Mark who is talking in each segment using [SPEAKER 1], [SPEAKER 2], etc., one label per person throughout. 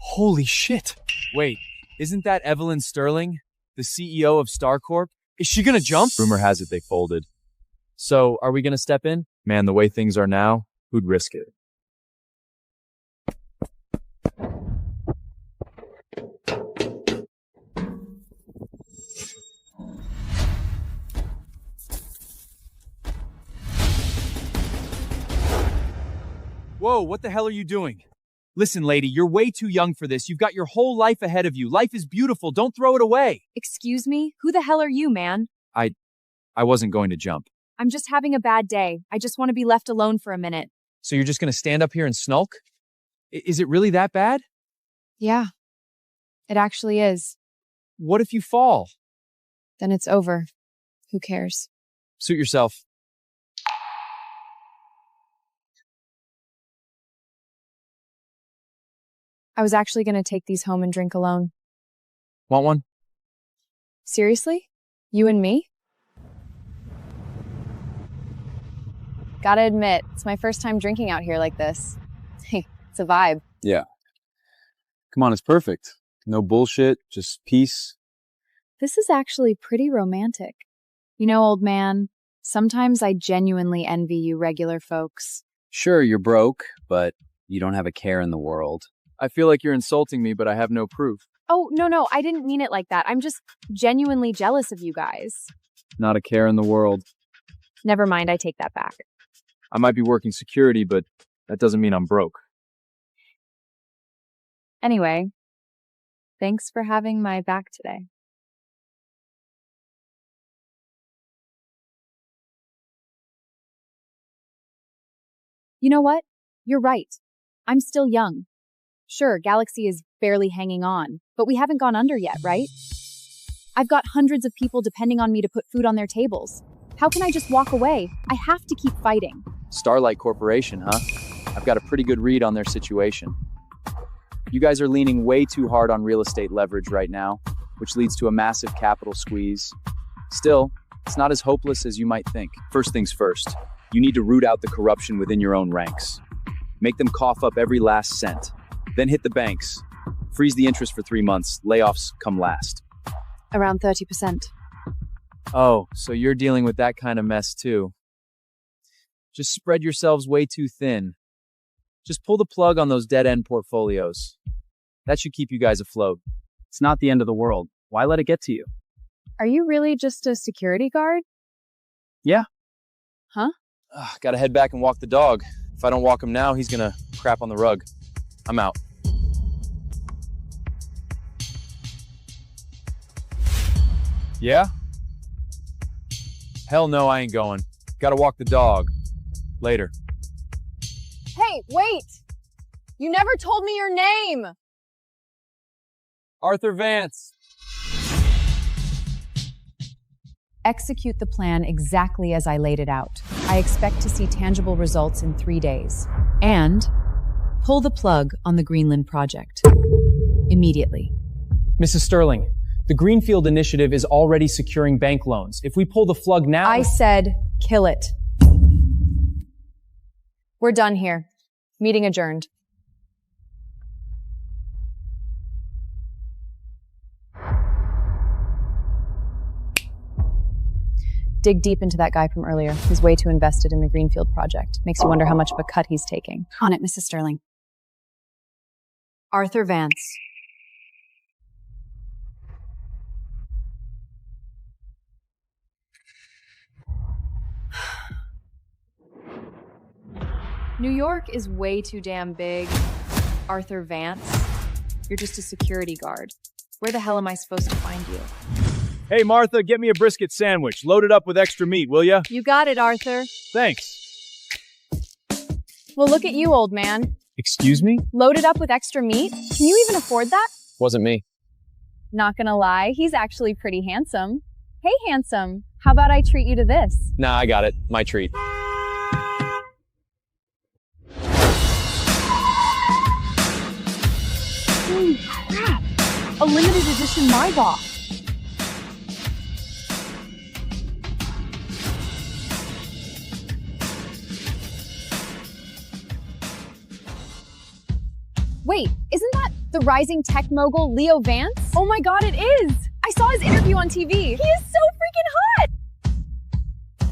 [SPEAKER 1] Holy shit. Wait, isn't that Evelyn Sterling, the CEO of StarCorp? Is she gonna jump? Rumor has it they folded. So, are we gonna step in? Man, the way things are now, who'd risk it? Whoa, what the hell are you doing? Listen, lady, you're way too young for this. You've got your whole life ahead of you. Life is beautiful. Don't throw it away.
[SPEAKER 2] Excuse me? Who the hell are you, man?
[SPEAKER 1] I wasn't going to jump.
[SPEAKER 2] I'm just having a bad day. I just want to be left alone for a minute.
[SPEAKER 1] So you're just going to stand up here and snulk? Is it really that bad?
[SPEAKER 2] Yeah, it actually is.
[SPEAKER 1] What if you fall?
[SPEAKER 2] Then it's over. Who cares?
[SPEAKER 1] Suit yourself.
[SPEAKER 2] I was actually going to take these home and drink alone.
[SPEAKER 1] Want one?
[SPEAKER 2] Seriously? You and me? Gotta admit, it's my first time drinking out here like this. Hey, it's a vibe.
[SPEAKER 3] Yeah. Come on, it's perfect. No bullshit, just peace.
[SPEAKER 2] This is actually pretty romantic. You know, old man, sometimes I genuinely envy you regular folks.
[SPEAKER 3] Sure, you're broke, but you don't have a care in the world.
[SPEAKER 1] I feel like you're insulting me, but I have no proof.
[SPEAKER 2] Oh, no, I didn't mean it like that. I'm just genuinely jealous of you guys.
[SPEAKER 1] Not a care in the world.
[SPEAKER 2] Never mind, I take that back.
[SPEAKER 1] I might be working security, but that doesn't mean I'm broke.
[SPEAKER 2] Anyway, thanks for having my back today. You know what? You're right. I'm still young. Sure, Galaxy is barely hanging on, but we haven't gone under yet, right? I've got hundreds of people depending on me to put food on their tables. How can I just walk away? I have to keep fighting.
[SPEAKER 1] Starlight Corporation, huh? I've got a pretty good read on their situation. You guys are leaning way too hard on real estate leverage right now, which leads to a massive capital squeeze. Still, it's not as hopeless as you might think. First things first, you need to root out the corruption within your own ranks. Make them cough up every last cent. Then hit the banks. Freeze the interest for 3 months. Layoffs come last.
[SPEAKER 2] Around 30%.
[SPEAKER 1] Oh, so you're dealing with that kind of mess too. Just spread yourselves way too thin. Just pull the plug on those dead-end portfolios. That should keep you guys afloat.
[SPEAKER 3] It's not the end of the world. Why let it get to you?
[SPEAKER 2] Are you really just a security guard?
[SPEAKER 3] Yeah.
[SPEAKER 2] Huh?
[SPEAKER 1] Gotta head back and walk the dog. If I don't walk him now, he's gonna crap on the rug. I'm out. Yeah? Hell no, I ain't going. Gotta walk the dog. Later.
[SPEAKER 2] Hey, wait! You never told me your name!
[SPEAKER 1] Arthur Vance.
[SPEAKER 2] Execute the plan exactly as I laid it out. I expect to see tangible results in 3 days. And pull the plug on the Greenland project. Immediately.
[SPEAKER 4] Mrs. Sterling, the Greenfield Initiative is already securing bank loans. If we pull the plug now—
[SPEAKER 2] I said kill it. We're done here. Meeting adjourned. Dig deep into that guy from earlier. He's way too invested in the Greenfield project. Makes you wonder how much of a cut he's taking. On it, Mrs. Sterling. Arthur Vance. New York is way too damn big. Arthur Vance, you're just a security guard. Where the hell am I supposed to find you?
[SPEAKER 1] Hey, Martha, get me a brisket sandwich. Load it up with extra meat, will ya?
[SPEAKER 2] You got it, Arthur.
[SPEAKER 1] Thanks.
[SPEAKER 2] Well, look at you, old man.
[SPEAKER 4] Excuse me?
[SPEAKER 2] Loaded up with extra meat? Can you even afford that?
[SPEAKER 4] Wasn't me.
[SPEAKER 2] Not gonna lie, he's actually pretty handsome. Hey, handsome, how about I treat you to this?
[SPEAKER 4] Nah, I got it. My treat.
[SPEAKER 2] Holy crap! A limited edition Maybach. Wait, isn't that the rising tech mogul Leo Vance? Oh my god, it is! I saw his interview on TV. He is so freaking hot!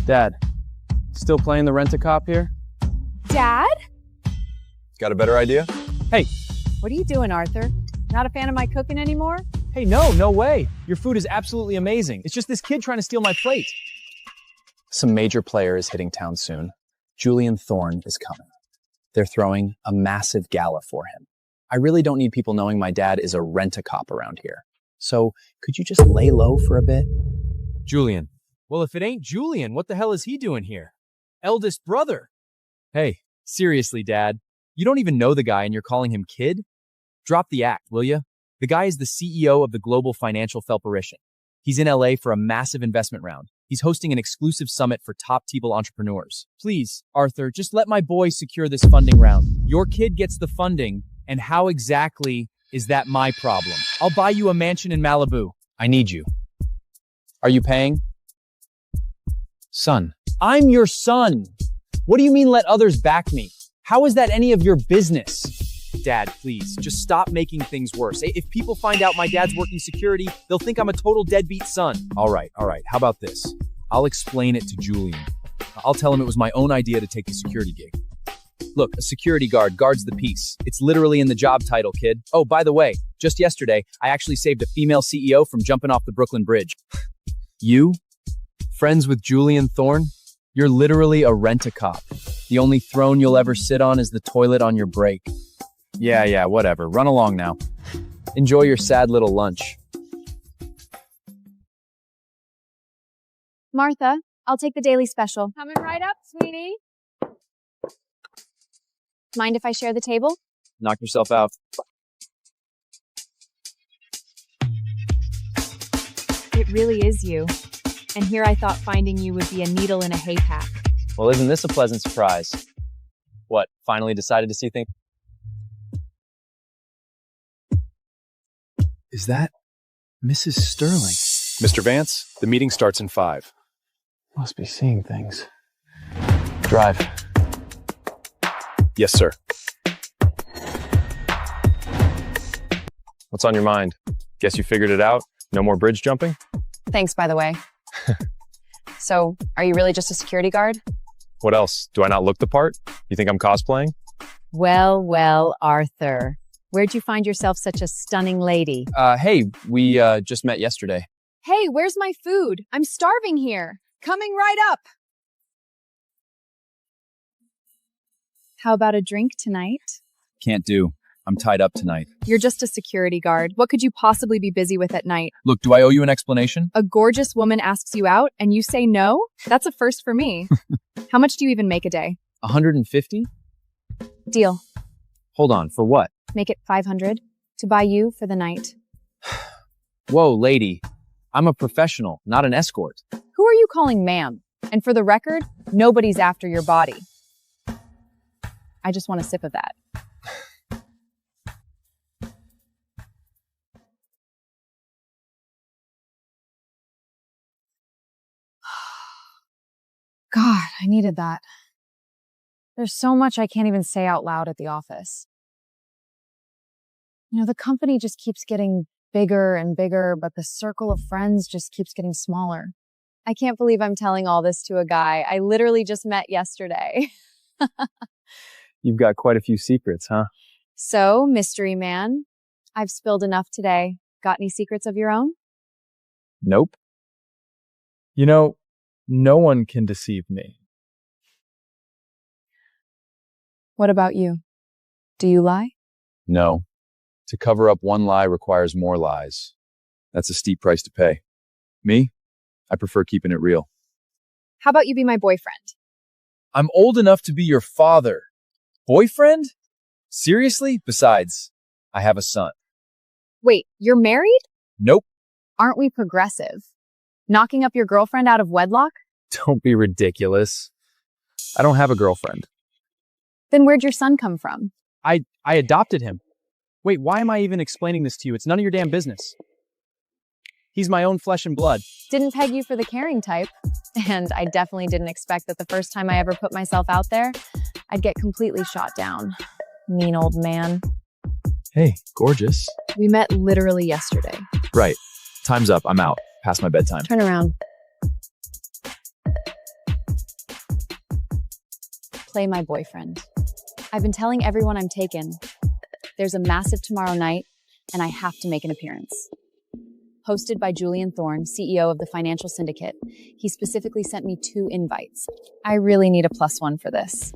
[SPEAKER 4] Dad, still playing the rent-a-cop here?
[SPEAKER 2] Dad?
[SPEAKER 3] Got a better idea?
[SPEAKER 4] Hey,
[SPEAKER 2] What are you doing, Arthur? Not a fan of my cooking anymore?
[SPEAKER 4] hey, no way. Your food is absolutely amazing. It's just this kid trying to steal my plate. Some major player is hitting town soon. Julian Thorne is coming. They're throwing a massive gala for him. I really don't need people knowing my dad is a rent-a-cop around here. So could you just lay low for a bit? Julian. Well, if it ain't Julian, what the hell is he doing here? Eldest brother. Hey, seriously, Dad. You don't even know the guy and you're calling him kid? Drop the act, will you? The guy is the CEO of the Global Financial Felperation. He's in LA for a massive investment round. He's hosting an exclusive summit for top Table entrepreneurs. Please, Arthur, just let my boy secure this funding round. Your kid gets the funding, and how exactly is that my problem? I'll buy you a mansion in Malibu. I need you. Are you paying? Son. I'm your son. What do you mean let others back me? How is that any of your business? Dad, please, just stop making things worse. If people find out my dad's working security, they'll think I'm a total deadbeat son. All right. How about this? I'll explain it to Julian. I'll tell him it was my own idea to take the security gig. Look, a security guard guards the peace. It's literally in the job title, kid. Oh, by the way, just yesterday, I actually saved a female CEO from jumping off the Brooklyn Bridge. You? Friends with Julian Thorne? You're literally a rent-a-cop. The only throne you'll ever sit on is the toilet on your break. Yeah, whatever. Run along now. Enjoy your sad little lunch.
[SPEAKER 2] Martha, I'll take the daily special.
[SPEAKER 5] Coming right up, sweetie.
[SPEAKER 2] Mind if I share the table?
[SPEAKER 1] Knock yourself out.
[SPEAKER 2] It really is you. And here I thought finding you would be a needle in a haystack.
[SPEAKER 1] Well, isn't this a pleasant surprise? What, finally decided to see things?
[SPEAKER 3] Is that Mrs. Sterling?
[SPEAKER 6] Mr. Vance, the meeting starts in 5.
[SPEAKER 3] Must be seeing things. Drive.
[SPEAKER 6] Yes, sir. What's on your mind? Guess you figured it out? No more bridge jumping?
[SPEAKER 5] Thanks, by the way. So, are you really just a security guard?
[SPEAKER 6] What else? Do I not look the part? You think I'm cosplaying?
[SPEAKER 5] Well, Arthur. Where'd you find yourself such a stunning lady?
[SPEAKER 1] Hey, we just met yesterday.
[SPEAKER 2] Hey, where's my food? I'm starving here.
[SPEAKER 5] Coming right up.
[SPEAKER 2] How about a drink tonight?
[SPEAKER 1] Can't do. I'm tied up tonight.
[SPEAKER 2] You're just a security guard. What could you possibly be busy with at night?
[SPEAKER 1] Look, do I owe you an explanation?
[SPEAKER 2] A gorgeous woman asks you out and you say no? That's a first for me. How much do you even make a day?
[SPEAKER 1] 150?
[SPEAKER 2] Deal.
[SPEAKER 1] Hold on, for what?
[SPEAKER 2] Make it 500 to buy you for the night.
[SPEAKER 1] Whoa, lady. I'm a professional, not an escort.
[SPEAKER 2] Who are you calling ma'am? And for the record, nobody's after your body. I just want a sip of that. God, I needed that. There's so much I can't even say out loud at the office. You know, the company just keeps getting bigger and bigger, but the circle of friends just keeps getting smaller. I can't believe I'm telling all this to a guy I literally just met yesterday.
[SPEAKER 1] You've got quite a few secrets, huh?
[SPEAKER 2] So, mystery man, I've spilled enough today. Got any secrets of your own?
[SPEAKER 1] Nope.
[SPEAKER 7] You know, no one can deceive me.
[SPEAKER 2] What about you? Do you lie?
[SPEAKER 1] No. To cover up one lie requires more lies. That's a steep price to pay. Me? I prefer keeping it real.
[SPEAKER 2] How about you be my boyfriend?
[SPEAKER 1] I'm old enough to be your father. Boyfriend? Seriously? Besides, I have a son.
[SPEAKER 2] Wait, you're married?
[SPEAKER 1] Nope.
[SPEAKER 2] Aren't we progressive? Knocking up your girlfriend out of wedlock?
[SPEAKER 1] Don't be ridiculous. I don't have a girlfriend.
[SPEAKER 2] Then where'd your son come from?
[SPEAKER 4] I adopted him. Wait, why am I even explaining this to you? It's none of your damn business. He's my own flesh and blood.
[SPEAKER 2] Didn't peg you for the caring type. And I definitely didn't expect that the first time I ever put myself out there, I'd get completely shot down. Mean old man.
[SPEAKER 7] Hey, gorgeous.
[SPEAKER 2] We met literally yesterday.
[SPEAKER 1] Right. Time's up. I'm out. Past my bedtime.
[SPEAKER 2] Turn around. Play my boyfriend. I've been telling everyone I'm taken. There's a massive tomorrow night, and I have to make an appearance. Hosted by Julian Thorne, CEO of the Financial Syndicate, he specifically sent me 2 invites. I really need a +1 for this.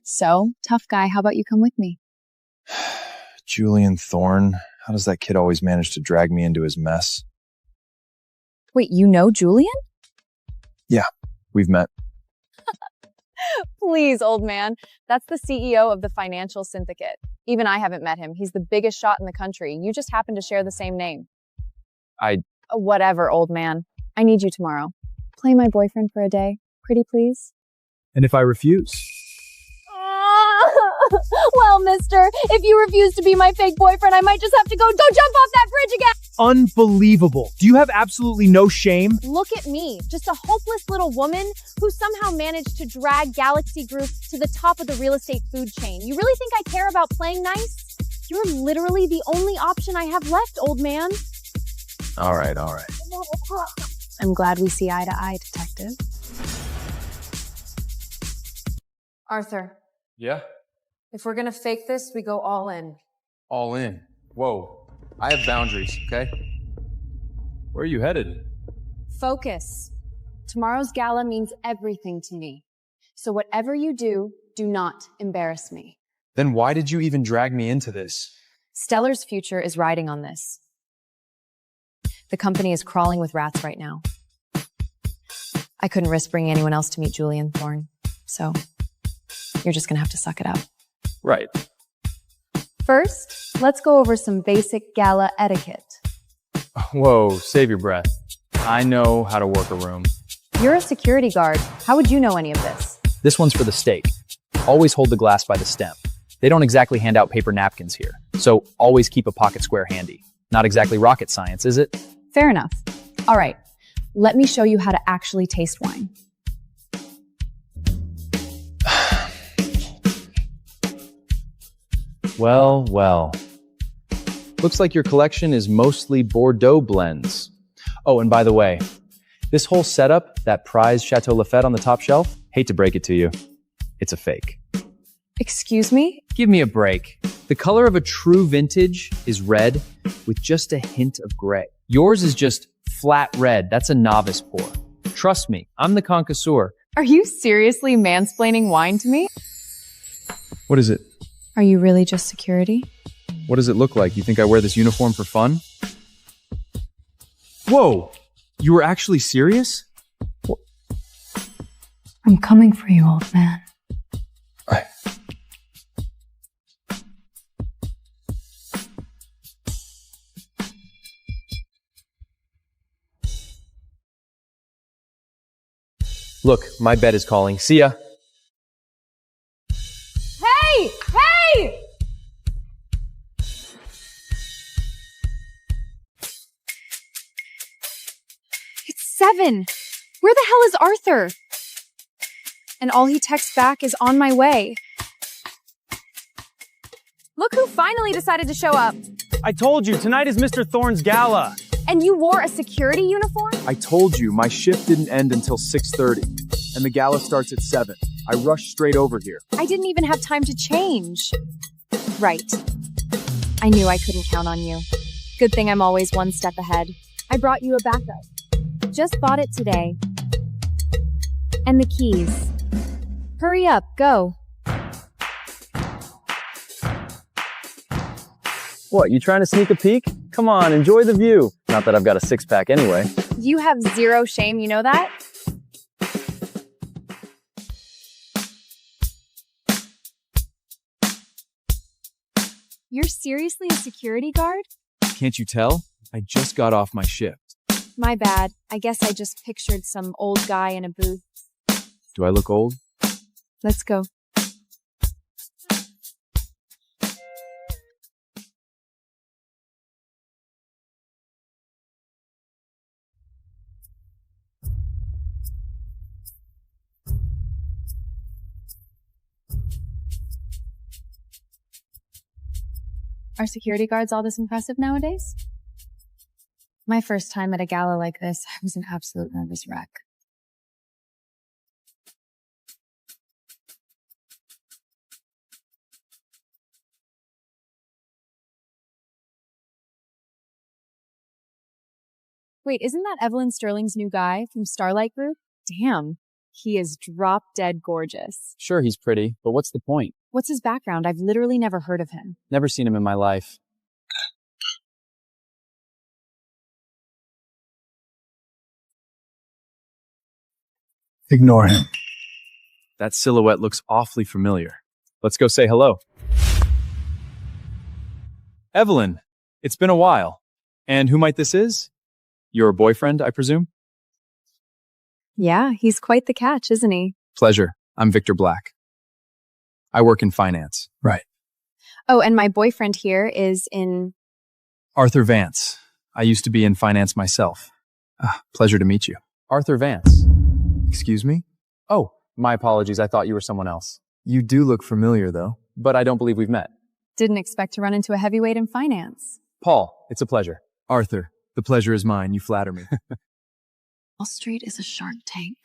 [SPEAKER 2] So, tough guy, how about you come with me?
[SPEAKER 3] Julian Thorne. How does that kid always manage to drag me into his mess?
[SPEAKER 2] Wait, you know Julian?
[SPEAKER 3] Yeah, we've met.
[SPEAKER 2] Please, old man. That's the CEO of the Financial Syndicate. Even I haven't met him. He's the biggest shot in the country. You just happen to share the same name. Whatever, old man. I need you tomorrow. Play my boyfriend for a day. Pretty please?
[SPEAKER 7] And if I refuse?
[SPEAKER 2] Well, mister, if you refuse to be my fake boyfriend, I might just have to go jump off that bridge again.
[SPEAKER 7] Unbelievable. Do you have absolutely no shame?
[SPEAKER 2] Look at me, just a hopeless little woman who somehow managed to drag Galaxy Group to the top of the real estate food chain. You really think I care about playing nice? You're literally the only option I have left, old man.
[SPEAKER 3] All right.
[SPEAKER 2] I'm glad we see eye to eye, detective. Arthur,
[SPEAKER 3] Yeah?
[SPEAKER 2] if we're gonna fake this, we go all in.
[SPEAKER 3] All in. Whoa. I have boundaries, okay? Where are you headed?
[SPEAKER 2] Focus. Tomorrow's gala means everything to me. So whatever you do, do not embarrass me.
[SPEAKER 3] Then why did you even drag me into this?
[SPEAKER 2] Stellar's future is riding on this. The company is crawling with rats right now. I couldn't risk bringing anyone else to meet Julian Thorne, so you're just gonna have to suck it up.
[SPEAKER 3] Right.
[SPEAKER 2] First, let's go over some basic gala etiquette.
[SPEAKER 3] Whoa, save your breath. I know how to work a room.
[SPEAKER 2] You're a security guard. How would you know any of this?
[SPEAKER 1] This one's for the steak. Always hold the glass by the stem. They don't exactly hand out paper napkins here, so always keep a pocket square handy. Not exactly rocket science, is it?
[SPEAKER 2] Fair enough. All right, let me show you how to actually taste wine.
[SPEAKER 1] Well. Looks like your collection is mostly Bordeaux blends. Oh, and by the way, this whole setup, that prized Chateau Lafite on the top shelf, hate to break it to you, it's a fake.
[SPEAKER 2] Excuse me?
[SPEAKER 1] Give me a break. The color of a true vintage is red with just a hint of gray. Yours is just flat red. That's a novice pour. Trust me, I'm the connoisseur.
[SPEAKER 2] Are you seriously mansplaining wine to me?
[SPEAKER 3] What is it?
[SPEAKER 2] Are you really just security?
[SPEAKER 3] What does it look like? You think I wear this uniform for fun? Whoa! You were actually serious?
[SPEAKER 2] I'm coming for you, old man.
[SPEAKER 6] Look, my bed is calling. See ya.
[SPEAKER 2] Hey! Hey! It's 7. Where the hell is Arthur? And all he texts back is on my way. Look who finally decided to show up.
[SPEAKER 7] I told you, tonight is Mr. Thorne's gala.
[SPEAKER 2] And you wore a security uniform?
[SPEAKER 8] I told you, my shift didn't end until 6:30, and the gala starts at 7. I rushed straight over here.
[SPEAKER 2] I didn't even have time to change. Right. I knew I couldn't count on you. Good thing I'm always one step ahead. I brought you a backup. Just bought it today. And the keys. Hurry up, go.
[SPEAKER 6] What, you trying to sneak a peek? Come on, enjoy the view. Not that I've got a six-pack anyway.
[SPEAKER 2] You have zero shame, you know that? You're seriously a security guard?
[SPEAKER 8] Can't you tell? I just got off my shift.
[SPEAKER 2] My bad. I guess I just pictured some old guy in a booth.
[SPEAKER 8] Do I look old?
[SPEAKER 2] Let's go. Are security guards all this impressive nowadays? My first time at a gala like this, I was an absolute nervous wreck. Wait, isn't that Evelyn Sterling's new guy from Starlight Group? Damn, he is drop-dead gorgeous.
[SPEAKER 1] Sure, he's pretty, but what's the point?
[SPEAKER 2] What's his background? I've literally never heard of him.
[SPEAKER 1] Never seen him in my life.
[SPEAKER 8] Ignore him.
[SPEAKER 4] That silhouette looks awfully familiar. Let's go say hello. Evelyn, it's been a while. And who might this is? Your boyfriend, I presume?
[SPEAKER 2] Yeah, he's quite the catch, isn't he?
[SPEAKER 4] Pleasure. I'm Victor Black. I work in finance.
[SPEAKER 8] Right.
[SPEAKER 2] Oh, and my boyfriend here is in...
[SPEAKER 4] Arthur Vance. I used to be in finance myself. Pleasure to meet you. Arthur Vance.
[SPEAKER 8] Excuse me?
[SPEAKER 4] Oh, my apologies. I thought you were someone else.
[SPEAKER 8] You do look familiar, though.
[SPEAKER 4] But I don't believe we've met.
[SPEAKER 2] Didn't expect to run into a heavyweight in finance.
[SPEAKER 4] Paul, it's a pleasure.
[SPEAKER 8] Arthur, the pleasure is mine. You flatter me.
[SPEAKER 9] Wall Street is a shark tank.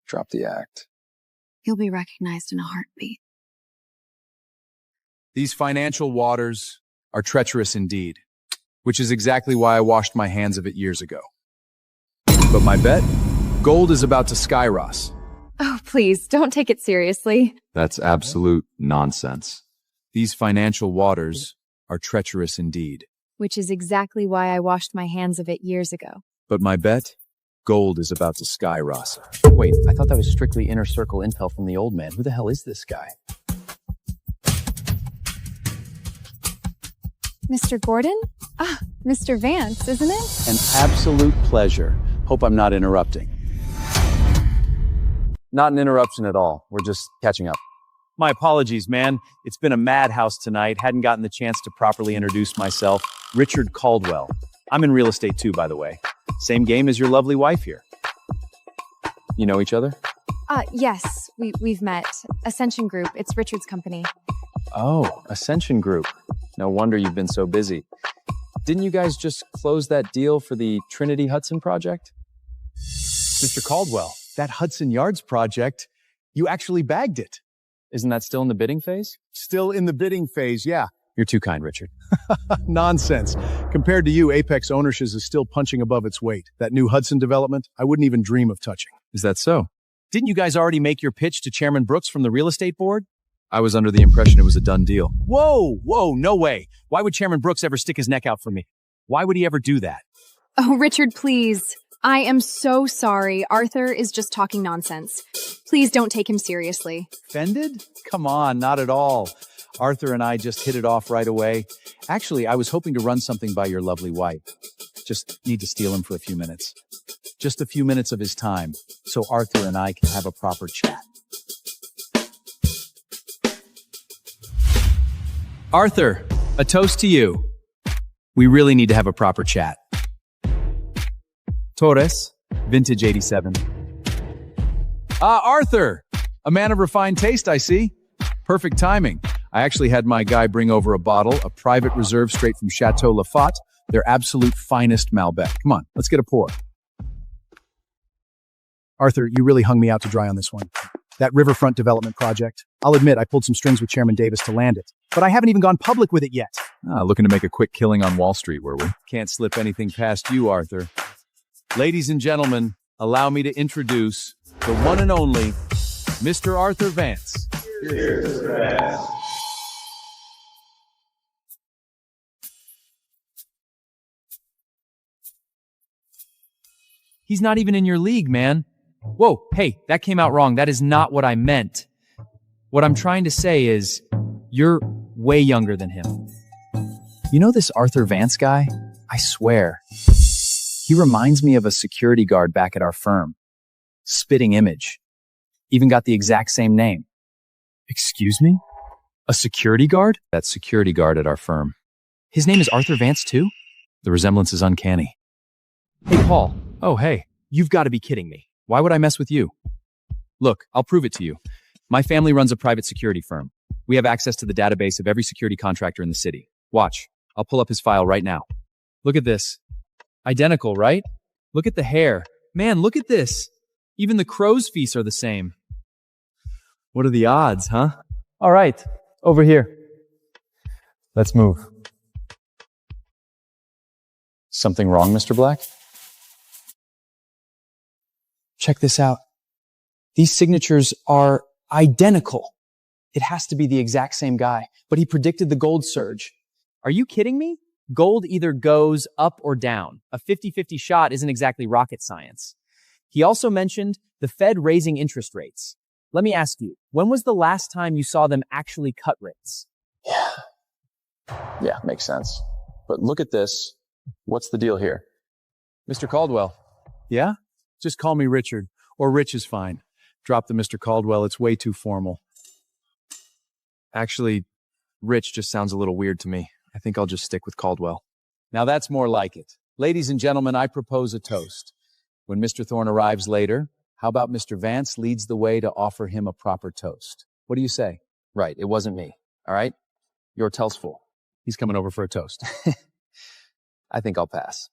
[SPEAKER 8] Drop the act.
[SPEAKER 9] You'll be recognized in a heartbeat.
[SPEAKER 4] These financial waters are treacherous indeed, which is exactly why I washed my hands of it years ago. But my bet? Gold is about to skyrocket.
[SPEAKER 2] Oh, please, don't take it seriously.
[SPEAKER 10] That's absolute nonsense.
[SPEAKER 4] These financial waters are treacherous indeed.
[SPEAKER 2] Which is exactly why I washed my hands of it years ago.
[SPEAKER 4] But my bet? Gold is about to skyrocket. Wait, I thought that was strictly inner circle intel from the old man. Who the hell is this guy?
[SPEAKER 2] Mr. Gordon? Ah, Mr. Vance, isn't it?
[SPEAKER 1] An absolute pleasure. Hope I'm not interrupting.
[SPEAKER 4] Not an interruption at all. We're just catching up. My apologies, man. It's been a madhouse tonight. Hadn't gotten the chance to properly introduce myself. Richard Caldwell. I'm in real estate too, by the way. Same game as your lovely wife here. You know each other?
[SPEAKER 2] Yes, we've met. Ascension Group, it's Richard's company.
[SPEAKER 1] Oh, Ascension Group. No wonder you've been so busy. Didn't you guys just close that deal for the Trinity Hudson project?
[SPEAKER 4] Mr. Caldwell, that Hudson Yards project, you actually bagged it.
[SPEAKER 1] Isn't that still in the bidding phase?
[SPEAKER 11] Still in the bidding phase, yeah.
[SPEAKER 1] You're too kind, Richard.
[SPEAKER 11] Nonsense. Compared to you, Apex Ownership is still punching above its weight. That new Hudson development, I wouldn't even dream of touching.
[SPEAKER 4] Is that so? Didn't you guys already make your pitch to Chairman Brooks from the real estate board? I was under the impression it was a done deal. Whoa, no way. Why would Chairman Brooks ever stick his neck out for me? Why would he ever do that?
[SPEAKER 2] Oh, Richard, please. I am so sorry. Arthur is just talking nonsense. Please don't take him seriously.
[SPEAKER 4] Offended? Come on, not at all. Arthur and I just hit it off right away. Actually, I was hoping to run something by your lovely wife. Just need to steal him for a few minutes. Just a few minutes of his time, so Arthur and I can have a proper chat. Arthur, a toast to you. We really need to have a proper chat. Torres, vintage 87. Arthur, a man of refined taste, I see. Perfect timing. I actually had my guy bring over a bottle, a private reserve straight from Chateau Lafite, their absolute finest Malbec. Come on, let's get a pour.
[SPEAKER 11] Arthur, you really hung me out to dry on this one. That riverfront development project. I'll admit I pulled some strings with Chairman Davis to land it, but I haven't even gone public with it yet.
[SPEAKER 4] Looking to make a quick killing on Wall Street, were we? Can't slip anything past you, Arthur. Ladies and gentlemen, allow me to introduce the one and only Mr. Arthur Vance.
[SPEAKER 11] Cheers, Vance.
[SPEAKER 4] He's not even in your league, man. Whoa, hey, that came out wrong. That is not what I meant. What I'm trying to say is, you're way younger than him.
[SPEAKER 1] You know this Arthur Vance guy? I swear. He reminds me of a security guard back at our firm. Spitting image. Even got the exact same name.
[SPEAKER 4] Excuse me? A security guard?
[SPEAKER 1] That security guard at our firm.
[SPEAKER 4] His name is Arthur Vance too?
[SPEAKER 1] The resemblance is uncanny.
[SPEAKER 4] Hey, Paul. Oh, hey. You've got to be kidding me. Why would I mess with you? Look, I'll prove it to you. My family runs a private security firm. We have access to the database of every security contractor in the city. Watch. I'll pull up his file right now. Look at this. Identical, right? Look at the hair. Man, look at this. Even the crow's feet are the same. What are the odds, huh?
[SPEAKER 7] All right, over here. Let's move.
[SPEAKER 4] Something wrong, Mr. Black? Check this out. These signatures are identical. It has to be the exact same guy, but he predicted the gold surge. Are you kidding me? Gold either goes up or down. A 50-50 shot isn't exactly rocket science. He also mentioned the Fed raising interest rates. Let me ask you, when was the last time you saw them actually cut rates?
[SPEAKER 1] Yeah, makes sense. But look at this. What's the deal here?
[SPEAKER 4] Mr. Caldwell.
[SPEAKER 11] Yeah? Just call me Richard, or Rich is fine. Drop the Mr. Caldwell, it's way too formal.
[SPEAKER 4] Actually, Rich just sounds a little weird to me. I think I'll just stick with Caldwell.
[SPEAKER 1] Now that's more like it. Ladies and gentlemen, I propose a toast. When Mr. Thorne arrives later, how about Mr. Vance leads the way to offer him a proper toast? What do you say?
[SPEAKER 4] Right, it wasn't me. All right? Your tell's full.
[SPEAKER 11] He's coming over for a toast.
[SPEAKER 4] I think I'll pass.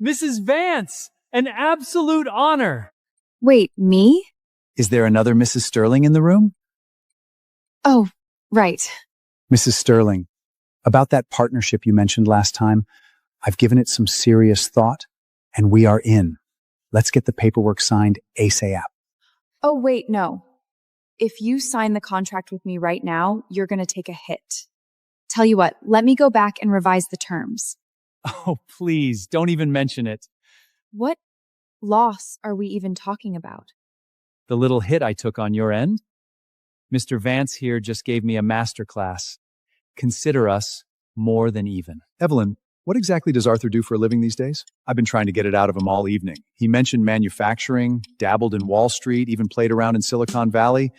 [SPEAKER 7] Mrs. Vance, an absolute honor.
[SPEAKER 2] Wait, me?
[SPEAKER 11] Is there another Mrs. Sterling in the room?
[SPEAKER 2] Oh, right.
[SPEAKER 11] Mrs. Sterling, about that partnership you mentioned last time, I've given it some serious thought, and we are in. Let's get the paperwork signed ASAP.
[SPEAKER 2] Oh, wait, no. If you sign the contract with me right now, you're going to take a hit. Tell you what, let me go back and revise the terms.
[SPEAKER 7] Oh, please, don't even mention it.
[SPEAKER 2] What loss are we even talking about?
[SPEAKER 4] The little hit I took on your end? Mr. Vance here just gave me a masterclass. Consider us more than even.
[SPEAKER 11] Evelyn, what exactly does Arthur do for a living these days? I've been trying to get it out of him all evening. He mentioned manufacturing, dabbled in Wall Street, even played around in Silicon Valley.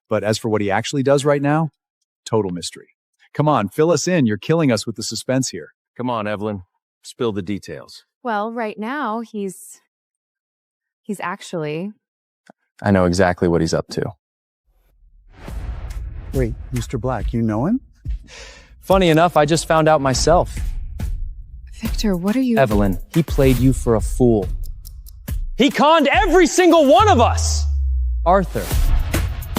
[SPEAKER 11] But as for what he actually does right now, total mystery. Come on, fill us in. You're killing us with the suspense here.
[SPEAKER 3] Come on, Evelyn. Spill the details.
[SPEAKER 2] Well, right now, he's actually...
[SPEAKER 4] I know exactly what he's up to.
[SPEAKER 11] Wait, Mr. Black, you know him?
[SPEAKER 4] Funny enough, I just found out myself.
[SPEAKER 2] Victor, what are you...
[SPEAKER 4] Evelyn, he played you for a fool. He conned every single one of us! Arthur,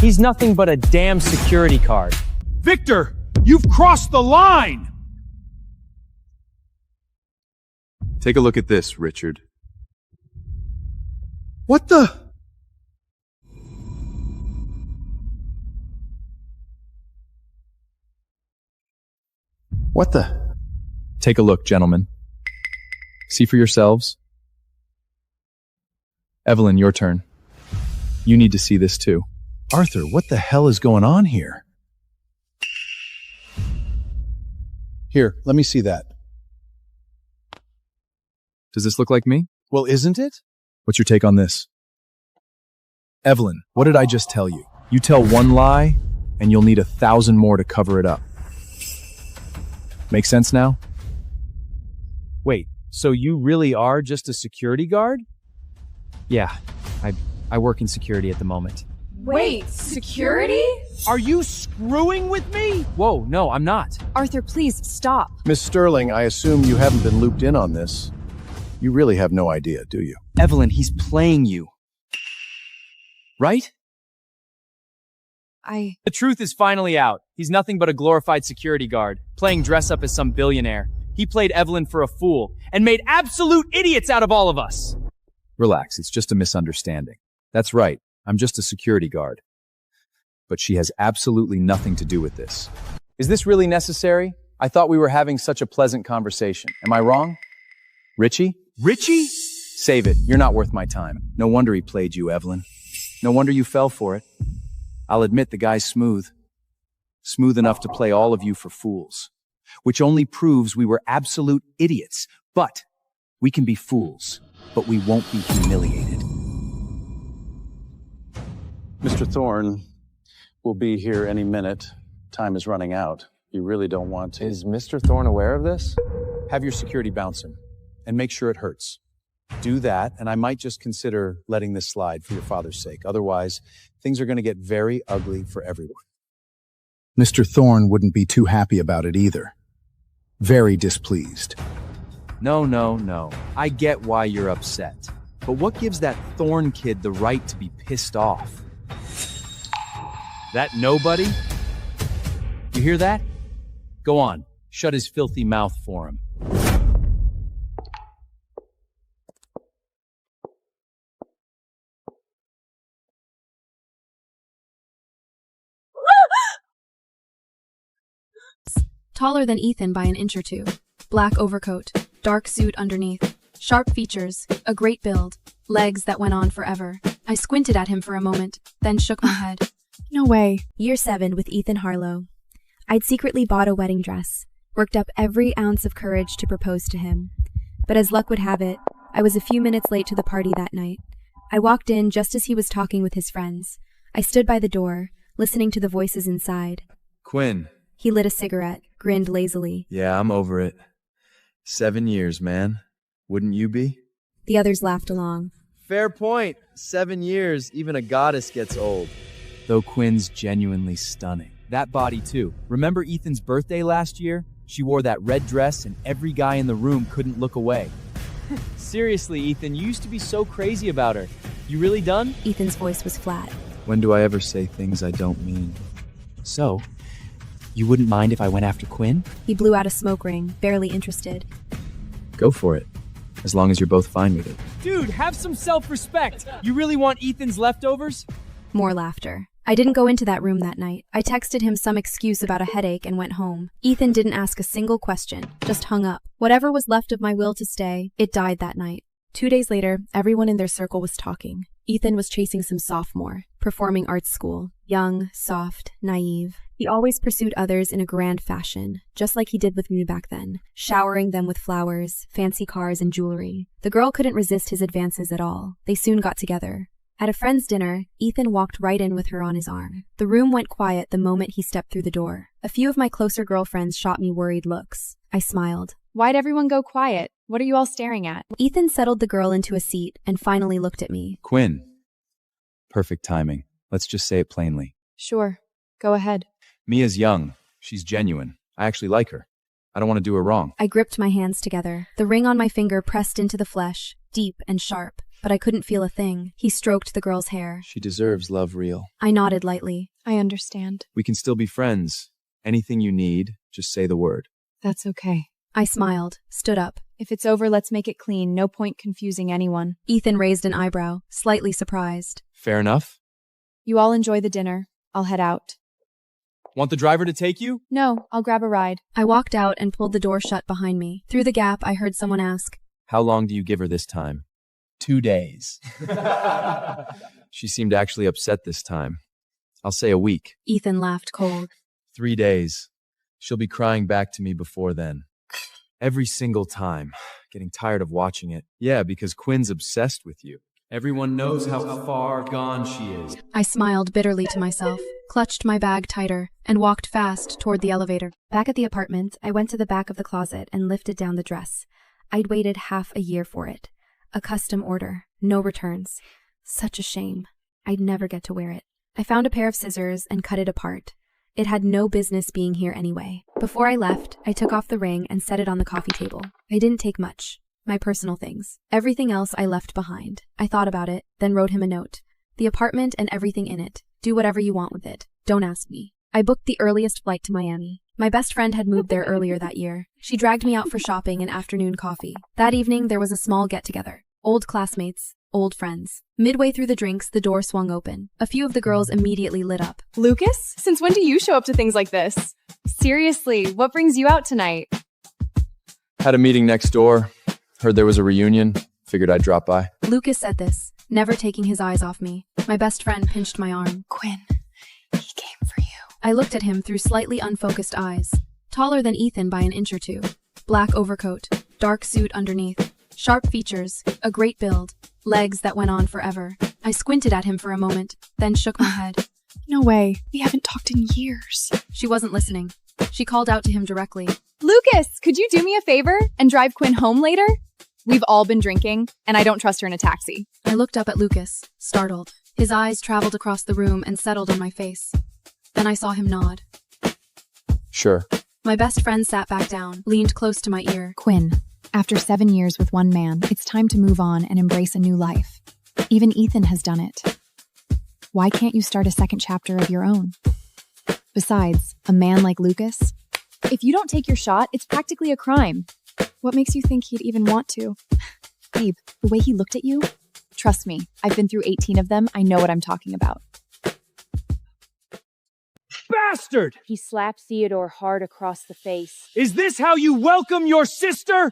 [SPEAKER 4] he's nothing but a damn security card.
[SPEAKER 11] Victor, you've crossed the line!
[SPEAKER 8] Take a look at this, Richard.
[SPEAKER 11] What the... What the...
[SPEAKER 4] Take a look, gentlemen. See for yourselves. Evelyn, your turn. You need to see this too.
[SPEAKER 11] Arthur, what the hell is going on here? Here, let me see that.
[SPEAKER 4] Does this look like me?
[SPEAKER 11] Well, isn't it?
[SPEAKER 4] What's your take on this?
[SPEAKER 11] Evelyn, what did I just tell you? You tell one lie, and you'll need 1,000 more to cover it up.
[SPEAKER 4] Make sense now? Wait, so you really are just a security guard? Yeah, I work in security at the moment.
[SPEAKER 2] Wait, security?
[SPEAKER 7] Are you screwing with me?
[SPEAKER 4] Whoa, no, I'm not.
[SPEAKER 2] Arthur, please, stop.
[SPEAKER 11] Miss Sterling, I assume you haven't been looped in on this. You really have no idea, do you?
[SPEAKER 4] Evelyn, he's playing you. Right? The truth is finally out. He's nothing but a glorified security guard, playing dress up as some billionaire. He played Evelyn for a fool and made absolute idiots out of all of us.
[SPEAKER 1] Relax, it's just a misunderstanding. That's right, I'm just a security guard. But she has absolutely nothing to do with this. Is this really necessary? I thought we were having such a pleasant conversation. Am I wrong? Richie?
[SPEAKER 11] Richie?
[SPEAKER 1] Save it. You're not worth my time. No wonder he played you, Evelyn. No wonder you fell for it. I'll admit the guy's smooth. Smooth enough to play all of you for fools. Which only proves we were absolute idiots. But we can be fools. But we won't be humiliated.
[SPEAKER 12] Mr. Thorne will be here any minute. Time is running out. You really don't want to.
[SPEAKER 3] Is Mr. Thorne aware of this?
[SPEAKER 1] Have your security bounce him. And make sure it hurts. Do that, and I might just consider letting this slide for your father's sake. Otherwise, things are going to get very ugly for everyone.
[SPEAKER 11] Mr. Thorne wouldn't be too happy about it either. very displeased.
[SPEAKER 1] No. I get why you're upset. But what gives that Thorn kid the right to be pissed off? That nobody? You hear that? Go on, shut his filthy mouth for him.
[SPEAKER 13] Taller than Ethan by an inch or two. Black overcoat, dark suit underneath. Sharp features, a great build, legs that went on forever. I squinted at him for a moment, then shook my head.
[SPEAKER 14] No way. Year 7 with Ethan Harlow. I'd secretly bought a wedding dress, worked up every ounce of courage to propose to him. But as luck would have it, I was a few minutes late to the party that night. I walked in just as he was talking with his friends. I stood by the door, listening to the voices inside.
[SPEAKER 1] Quinn.
[SPEAKER 14] He lit a cigarette, grinned lazily.
[SPEAKER 1] Yeah, I'm over it. 7 years, man. Wouldn't you be?
[SPEAKER 14] The others laughed along.
[SPEAKER 1] Fair point. 7 years, even a goddess gets old. Though Quinn's genuinely stunning. That body, too. Remember Ethan's birthday last year? She wore that red dress and every guy in the room couldn't look away. Seriously, Ethan, you used to be so crazy about her. You really done?
[SPEAKER 14] Ethan's voice was flat.
[SPEAKER 1] When do I ever say things I don't mean? So, you wouldn't mind if I went after Quinn?
[SPEAKER 14] He blew out a smoke ring, barely interested.
[SPEAKER 1] Go for it. As long as you're both fine with it.
[SPEAKER 4] Dude, have some self-respect. You really want Ethan's leftovers?
[SPEAKER 14] More laughter. I didn't go into that room that night. I texted him some excuse about a headache and went home. Ethan didn't ask a single question, just hung up. Whatever was left of my will to stay, it died that night.
[SPEAKER 15] 2 days later, everyone in their circle was talking. Ethan was chasing some sophomore, performing arts school. Young, soft, naive. He always pursued others in a grand fashion, just like he did with me back then, showering them with flowers, fancy cars, and jewelry. The girl couldn't resist his advances at all. They soon got together. At a friend's dinner, Ethan walked right in with her on his arm. The room went quiet the moment he stepped through the door. A few of my closer girlfriends shot me worried looks. I smiled.
[SPEAKER 2] Why'd everyone go quiet? What are you all staring at?
[SPEAKER 14] Ethan settled the girl into a seat and finally looked at me.
[SPEAKER 1] Quinn. Perfect timing. Let's just say it plainly.
[SPEAKER 2] Sure. Go ahead.
[SPEAKER 1] Mia's young. She's genuine. I actually like her. I don't want to do her wrong.
[SPEAKER 14] I gripped my hands together. The ring on my finger pressed into the flesh, deep and sharp, but I couldn't feel a thing. He stroked the girl's hair.
[SPEAKER 1] She deserves love real.
[SPEAKER 14] I nodded lightly.
[SPEAKER 2] I understand.
[SPEAKER 1] We can still be friends. Anything you need, just say the word.
[SPEAKER 2] That's okay.
[SPEAKER 14] I smiled, stood up.
[SPEAKER 2] If it's over, let's make it clean. No point confusing anyone.
[SPEAKER 14] Ethan raised an eyebrow, slightly surprised.
[SPEAKER 1] Fair enough.
[SPEAKER 2] You all enjoy the dinner. I'll head out.
[SPEAKER 1] Want the driver to take you?
[SPEAKER 2] No, I'll grab a ride.
[SPEAKER 14] I walked out and pulled the door shut behind me. Through the gap, I heard someone ask,
[SPEAKER 1] How long do you give her this time? 2 days. She seemed actually upset this time. I'll say a week.
[SPEAKER 14] Ethan laughed cold.
[SPEAKER 1] 3 days. She'll be crying back to me before then. Every single time. Getting tired of watching it. Yeah, because Quinn's obsessed with you. Everyone knows how far gone she is.
[SPEAKER 13] I smiled bitterly to myself, clutched my bag tighter, and walked fast toward the elevator.
[SPEAKER 14] Back at the apartment, I went to the back of the closet and lifted down the dress. I'd waited half a year for it. A custom order. No returns. Such a shame. I'd never get to wear it. I found a pair of scissors and cut it apart. It had no business being here anyway. Before I left, I took off the ring and set it on the coffee table. I didn't take much. My personal things. Everything else I left behind. I thought about it, then wrote him a note. The apartment and everything in it. Do whatever you want with it. Don't ask me. I booked the earliest flight to Miami. My best friend had moved there earlier that year. She dragged me out for shopping and afternoon coffee. That evening, there was a small get-together. Old classmates. Old friends. Midway through the drinks, the door swung open. A few of the girls immediately lit up.
[SPEAKER 2] Lucas? Since when do you show up to things like this? Seriously, what brings you out tonight?
[SPEAKER 1] Had a meeting next door. Heard there was a reunion. Figured I'd drop by.
[SPEAKER 13] Lucas said this, never taking his eyes off me. My best friend pinched my arm.
[SPEAKER 9] Quinn, he came for you.
[SPEAKER 13] I looked at him through slightly unfocused eyes. Taller than Ethan by an inch or two. Black overcoat, dark suit underneath. Sharp features, a great build, legs that went on forever. I squinted at him for a moment, then shook my head.
[SPEAKER 15] No way. We haven't talked in years.
[SPEAKER 13] She wasn't listening. She called out to him directly.
[SPEAKER 2] Lucas, could you do me a favor and drive Quinn home later? We've all been drinking, and I don't trust her in a taxi.
[SPEAKER 13] I looked up at Lucas, startled. His eyes traveled across the room and settled on my face. Then I saw him nod.
[SPEAKER 1] Sure.
[SPEAKER 13] My best friend sat back down, leaned close to my ear.
[SPEAKER 2] Quinn, after 7 years with one man, it's time to move on and embrace a new life. Even Ethan has done it. Why can't you start a second chapter of your own? Besides, a man like Lucas? If you don't take your shot, it's practically a crime. What makes you think he'd even want to? Babe, the way he looked at you? Trust me, I've been through 18 of them. I know what I'm talking about.
[SPEAKER 7] Bastard!
[SPEAKER 16] He slapped Theodore hard across the face.
[SPEAKER 7] Is this how you welcome your sister?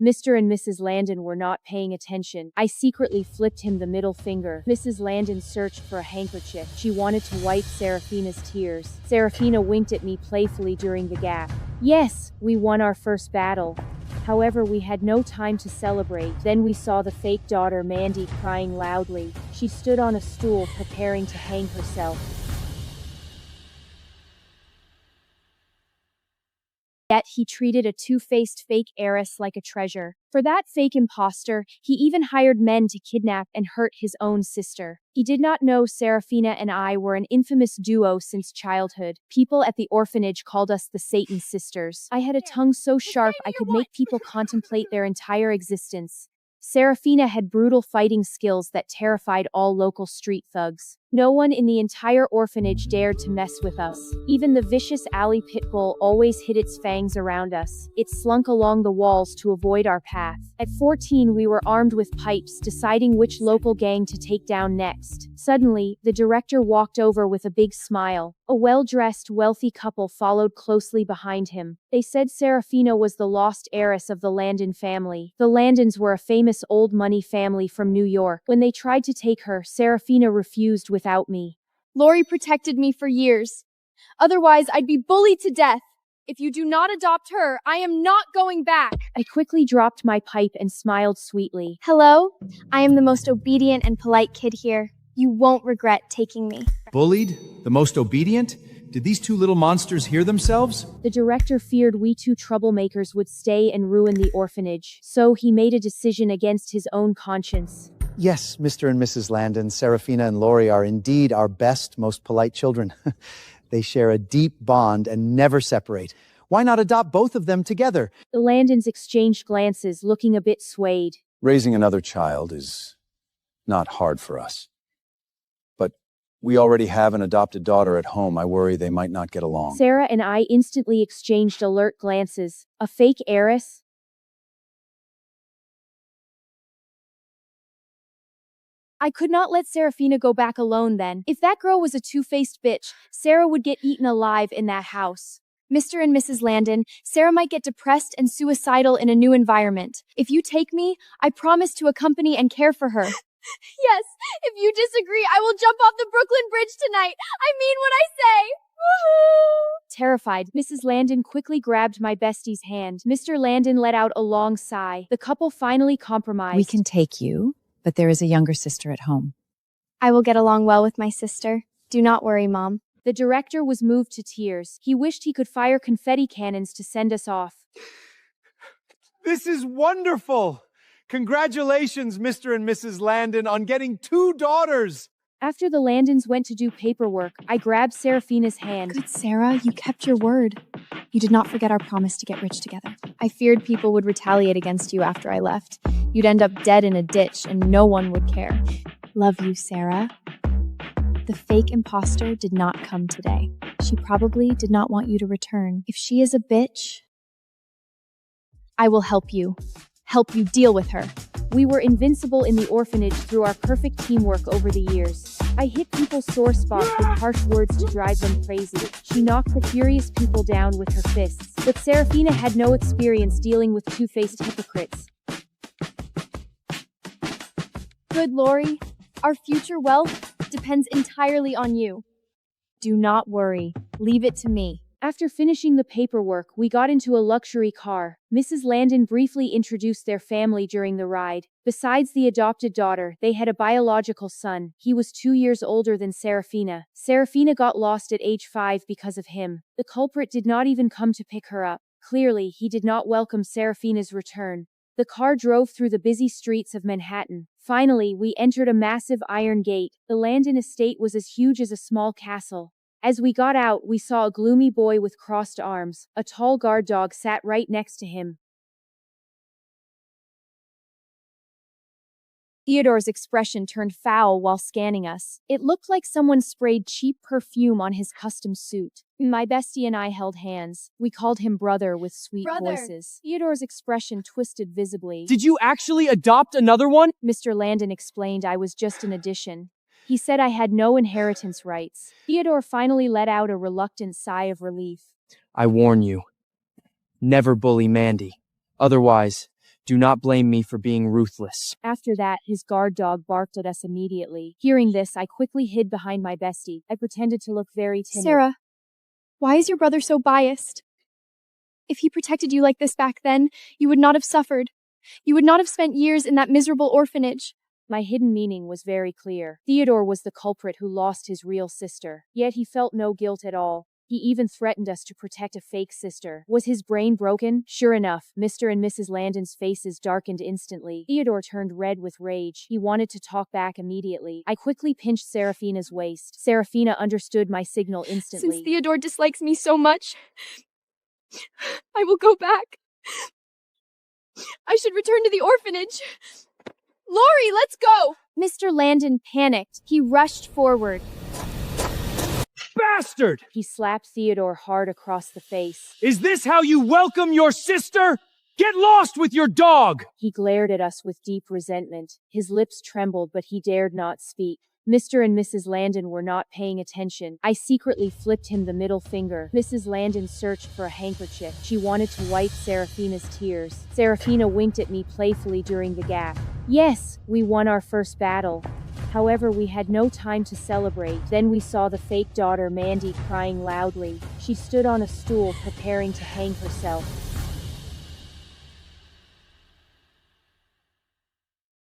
[SPEAKER 16] Mr. and Mrs. Landon were not paying attention. I secretly flipped him the middle finger. Mrs. Landon searched for a handkerchief. She wanted to wipe Seraphina's tears. Seraphina winked at me playfully during the gap. Yes, we won our first battle. However, we had no time to celebrate. Then we saw the fake daughter Mandy crying loudly. She stood on a stool preparing to hang herself. Yet he treated a two-faced fake heiress like a treasure. For that fake imposter, he even hired men to kidnap and hurt his own sister. He did not know Seraphina and I were an infamous duo since childhood. People at the orphanage called us the Satan Sisters. I had a tongue so sharp I could make people contemplate their entire existence. Seraphina had brutal fighting skills that terrified all local street thugs. No one in the entire orphanage dared to mess with us. Even the vicious alley pit bull always hid its fangs around us. It slunk along the walls to avoid our path. At 14, we were armed with pipes, deciding which local gang to take down next. Suddenly, the director walked over with a big smile. A well-dressed, wealthy couple followed closely behind him. They said Seraphina was the lost heiress of the Landon family. The Landons were a famous old money family from New York. When they tried to take her, Seraphina refused without me.
[SPEAKER 17] Lori protected me for years. Otherwise, I'd be bullied to death. If you do not adopt her, I am not going back.
[SPEAKER 16] I quickly dropped my pipe and smiled sweetly.
[SPEAKER 17] Hello, I am the most obedient and polite kid here. You won't regret taking me.
[SPEAKER 11] Bullied? The most obedient? Did these two little monsters hear themselves?
[SPEAKER 16] The director feared we two troublemakers would stay and ruin the orphanage, so he made a decision against his own conscience.
[SPEAKER 18] Yes, Mr. and Mrs. Landon, Seraphina and Lori are indeed our best, most polite children. They share a deep bond and never separate. Why not adopt both of them together?
[SPEAKER 16] The Landons exchanged glances, looking a bit swayed.
[SPEAKER 12] Raising another child is not hard for us. But we already have an adopted daughter at home. I worry they might not get along.
[SPEAKER 16] Sarah and I instantly exchanged alert glances. A fake heiress?
[SPEAKER 17] I could not let Seraphina go back alone then. If that girl was a two-faced bitch, Sarah would get eaten alive in that house. Mr. and Mrs. Landon, Sarah might get depressed and suicidal in a new environment. If you take me, I promise to accompany and care for her. Yes, if you disagree, I will jump off the Brooklyn Bridge tonight. I mean what I say.
[SPEAKER 16] Terrified, Mrs. Landon quickly grabbed my bestie's hand. Mr. Landon let out a long sigh. The couple finally compromised.
[SPEAKER 5] We can take you, but there is a younger sister at home.
[SPEAKER 17] I will get along well with my sister. Do not worry, Mom.
[SPEAKER 16] The director was moved to tears. He wished he could fire confetti cannons to send us off.
[SPEAKER 7] This is wonderful! Congratulations, Mr. and Mrs. Landon, on getting 2 daughters!
[SPEAKER 16] After the Landons went to do paperwork, I grabbed Seraphina's hand.
[SPEAKER 2] Good Sarah, you kept your word. You did not forget our promise to get rich together.
[SPEAKER 17] I feared people would retaliate against you after I left. You'd end up dead in a ditch and no one would care.
[SPEAKER 2] Love you, Sarah. The fake imposter did not come today. She probably did not want you to return. If she is a bitch,
[SPEAKER 17] I will help you. Help you deal with her.
[SPEAKER 16] We were invincible in the orphanage through our perfect teamwork over the years. I hit people's sore spots with harsh words to drive them crazy. She knocked the furious people down with her fists. But Seraphina had no experience dealing with two-faced hypocrites.
[SPEAKER 17] Good Lori, our future wealth depends entirely on you.
[SPEAKER 16] Do not worry. Leave it to me. After finishing the paperwork, we got into a luxury car. Mrs. Landon briefly introduced their family during the ride. Besides the adopted daughter, they had a biological son. He was 2 years older than Seraphina. Seraphina got lost at age 5 because of him. The culprit did not even come to pick her up. Clearly, he did not welcome Seraphina's return. The car drove through the busy streets of Manhattan. Finally, we entered a massive iron gate. The Landon estate was as huge as a small castle. As we got out, we saw a gloomy boy with crossed arms. A tall guard dog sat right next to him. Theodore's expression turned foul while scanning us. It looked like someone sprayed cheap perfume on his custom suit. My bestie and I held hands. We called him brother with sweet voices. Theodore's expression twisted visibly.
[SPEAKER 7] Did you actually adopt another one?
[SPEAKER 16] Mr. Landon explained I was just an addition. He said I had no inheritance rights. Theodore finally let out a reluctant sigh of relief.
[SPEAKER 7] I warn you, never bully Mandy. Otherwise, do not blame me for being ruthless.
[SPEAKER 16] After that, his guard dog barked at us immediately. Hearing this, I quickly hid behind my bestie. I pretended to look very timid.
[SPEAKER 17] Sarah, why is your brother so biased? If he protected you like this back then, you would not have suffered. You would not have spent years in that miserable orphanage.
[SPEAKER 16] My hidden meaning was very clear. Theodore was the culprit who lost his real sister. Yet he felt no guilt at all. He even threatened us to protect a fake sister. Was his brain broken? Sure enough, Mr. and Mrs. Landon's faces darkened instantly. Theodore turned red with rage. He wanted to talk back immediately. I quickly pinched Serafina's waist. Serafina understood my signal instantly.
[SPEAKER 17] Since Theodore dislikes me so much, I will go back. I should return to the orphanage. Lori, let's go!
[SPEAKER 16] Mr. Landon panicked. He rushed forward.
[SPEAKER 7] Bastard!
[SPEAKER 16] He slapped Theodore hard across the face.
[SPEAKER 7] Is this how you welcome your sister? Get lost with your dog!
[SPEAKER 16] He glared at us with deep resentment. His lips trembled, but he dared not speak. Mr. and Mrs. Landon were not paying attention. I secretly flipped him the middle finger. Mrs. Landon searched for a handkerchief. She wanted to wipe Serafina's tears. Serafina winked at me playfully during the gap. Yes, we won our first battle. However, we had no time to celebrate. Then we saw the fake daughter, Mandy, crying loudly. She stood on a stool, preparing to hang herself.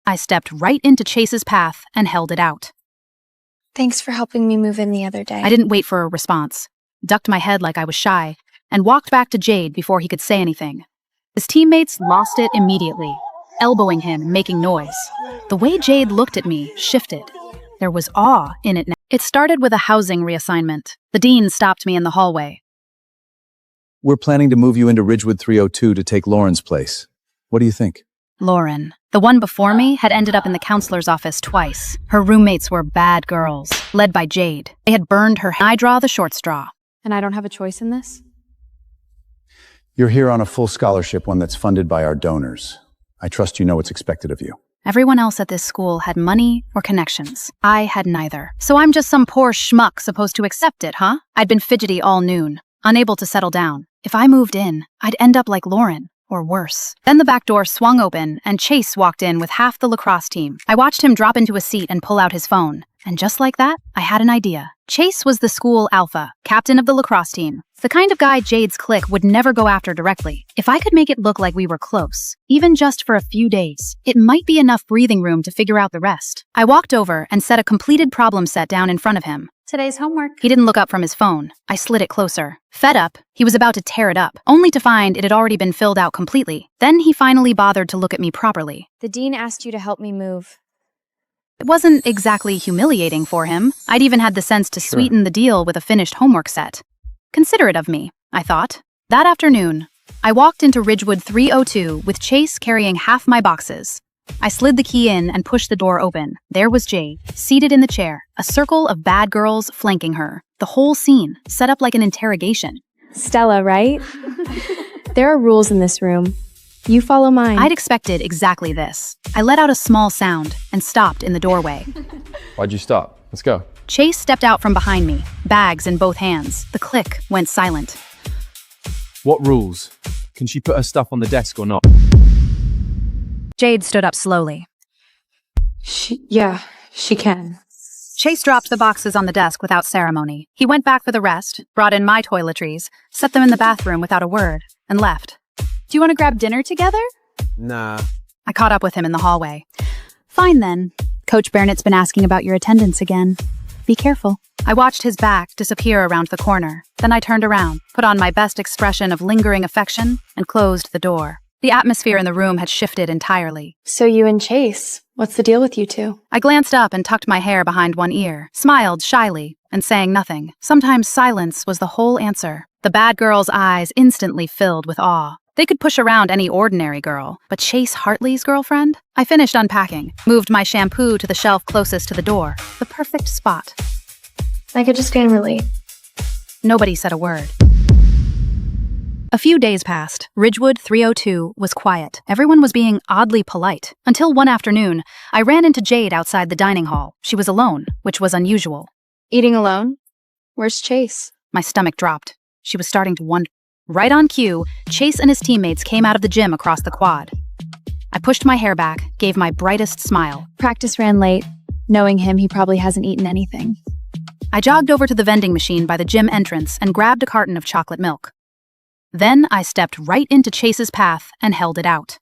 [SPEAKER 13] I stepped right into Chase's path and held it out.
[SPEAKER 9] Thanks for helping me move in the other day.
[SPEAKER 13] I didn't wait for a response, ducked my head like I was shy, and walked back to Jade before he could say anything. His teammates lost it immediately, elbowing him and making noise. The way Jade looked at me shifted. There was awe in it now. It started with a housing reassignment. The dean stopped me in the hallway.
[SPEAKER 12] We're planning to move you into Ridgewood 302 to take Lauren's place. What do you think?
[SPEAKER 13] Lauren, the one before me, had ended up in the counselor's office twice. Her roommates were bad girls, led by Jade. They had burned her. I draw the short straw.
[SPEAKER 15] And I don't have a choice in this?
[SPEAKER 12] You're here on a full scholarship, one that's funded by our donors. I trust you know what's expected of you.
[SPEAKER 13] Everyone else at this school had money or connections. I had neither. So I'm just some poor schmuck supposed to accept it, huh? I'd been fidgety all noon, unable to settle down. If I moved in, I'd end up like Lauren. Or worse. Then the back door swung open, and Chase walked in with half the lacrosse team. I watched him drop into a seat and pull out his phone. And just like that, I had an idea. Chase was the school alpha, captain of the lacrosse team. The kind of guy Jade's clique would never go after directly. If I could make it look like we were close, even just for a few days, it might be enough breathing room to figure out the rest. I walked over and set a completed problem set down in front of him.
[SPEAKER 5] Today's homework.
[SPEAKER 13] He didn't look up from his phone. I slid it closer. Fed up, he was about to tear it up, only to find it had already been filled out completely. Then he finally bothered to look at me properly.
[SPEAKER 9] The dean asked you to help me move.
[SPEAKER 13] It wasn't exactly humiliating for him. I'd even had the sense to sweeten the deal with a finished homework set. Considerate of me, I thought. That afternoon, I walked into Ridgewood 302 with Chase carrying half my boxes. I slid the key in and pushed the door open. There was Jade, seated in the chair, a circle of bad girls flanking her. The whole scene, set up like an interrogation.
[SPEAKER 15] Stella, right? There are rules in this room. You follow mine.
[SPEAKER 13] I'd expected exactly this. I let out a small sound and stopped in the doorway.
[SPEAKER 3] Why'd you stop? Let's go.
[SPEAKER 13] Chase stepped out from behind me, bags in both hands. The click went silent.
[SPEAKER 7] What rules? Can she put her stuff on the desk or not?
[SPEAKER 13] Jade stood up slowly.
[SPEAKER 15] Yeah, she can.
[SPEAKER 13] Chase dropped the boxes on the desk without ceremony. He went back for the rest, brought in my toiletries, set them in the bathroom without a word, and left.
[SPEAKER 17] Do you want to grab dinner together?
[SPEAKER 7] Nah.
[SPEAKER 13] I caught up with him in the hallway. Fine then. Coach Barnett's been asking about your attendance again. Be careful. I watched his back disappear around the corner. Then I turned around, put on my best expression of lingering affection, and closed the door. The atmosphere in the room had shifted entirely.
[SPEAKER 9] So you and Chase, what's the deal with you two?
[SPEAKER 13] I glanced up and tucked my hair behind one ear, smiled shyly, and sang nothing. Sometimes silence was the whole answer. The bad girl's eyes instantly filled with awe. They could push around any ordinary girl, but Chase Hartley's girlfriend? I finished unpacking, moved my shampoo to the shelf closest to the door, the perfect spot.
[SPEAKER 9] I could just stand relate.
[SPEAKER 13] Nobody said a word. A few days passed. Ridgewood 302 was quiet. Everyone was being oddly polite. Until one afternoon, I ran into Jade outside the dining hall. She was alone, which was unusual.
[SPEAKER 9] Eating alone? Where's Chase?
[SPEAKER 13] My stomach dropped. She was starting to wonder. Right on cue, Chase and his teammates came out of the gym across the quad. I pushed my hair back, gave my brightest smile.
[SPEAKER 16] Practice ran late. Knowing him, he probably hasn't eaten anything.
[SPEAKER 13] I jogged over to the vending machine by the gym entrance and grabbed a carton of chocolate milk. Then I stepped right into Chase's path and held it out.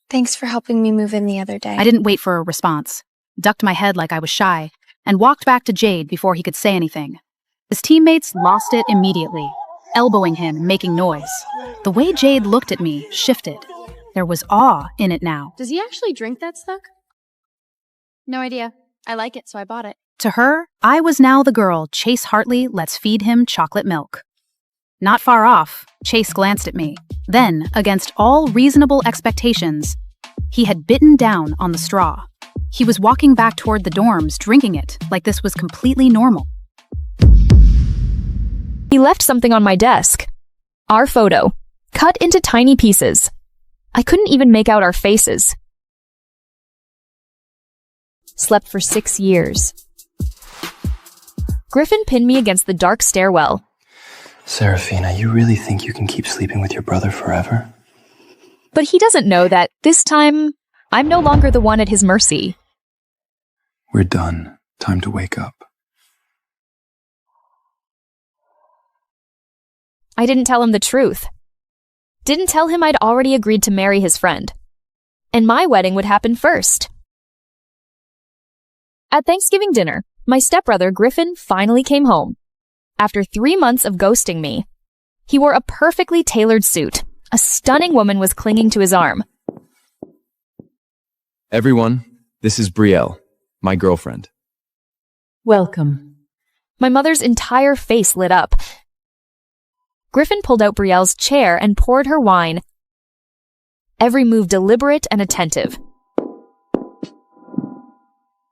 [SPEAKER 9] Thanks for helping me move in the other day.
[SPEAKER 13] I didn't wait for a response, ducked my head like I was shy, and walked back to Jade before he could say anything. His teammates lost it immediately, elbowing him and making noise. The way Jade looked at me shifted. There was awe in it now.
[SPEAKER 16] Does he actually drink that stuff? No idea. I like it, so I bought it.
[SPEAKER 13] To her, I was now the girl Chase Hartley lets feed him chocolate milk. Not far off, Chase glanced at me. Then, against all reasonable expectations, he had bitten down on the straw. He was walking back toward the dorms, drinking it, like this was completely normal.
[SPEAKER 19] He left something on my desk. Our photo, cut into tiny pieces. I couldn't even make out our faces. Slept for 6 years. Griffin pinned me against the dark stairwell.
[SPEAKER 20] Serafina, you really think you can keep sleeping with your brother forever?
[SPEAKER 19] But he doesn't know that this time, I'm no longer the one at his mercy.
[SPEAKER 20] We're done. Time to wake up.
[SPEAKER 19] I didn't tell him the truth. Didn't tell him I'd already agreed to marry his friend. And my wedding would happen first. At Thanksgiving dinner, my stepbrother Griffin finally came home. After 3 months of ghosting me, he wore a perfectly tailored suit. A stunning woman was clinging to his arm.
[SPEAKER 11] Everyone, this is Brielle, my girlfriend.
[SPEAKER 5] Welcome.
[SPEAKER 19] My mother's entire face lit up. Griffin pulled out Brielle's chair and poured her wine, every move deliberate and attentive.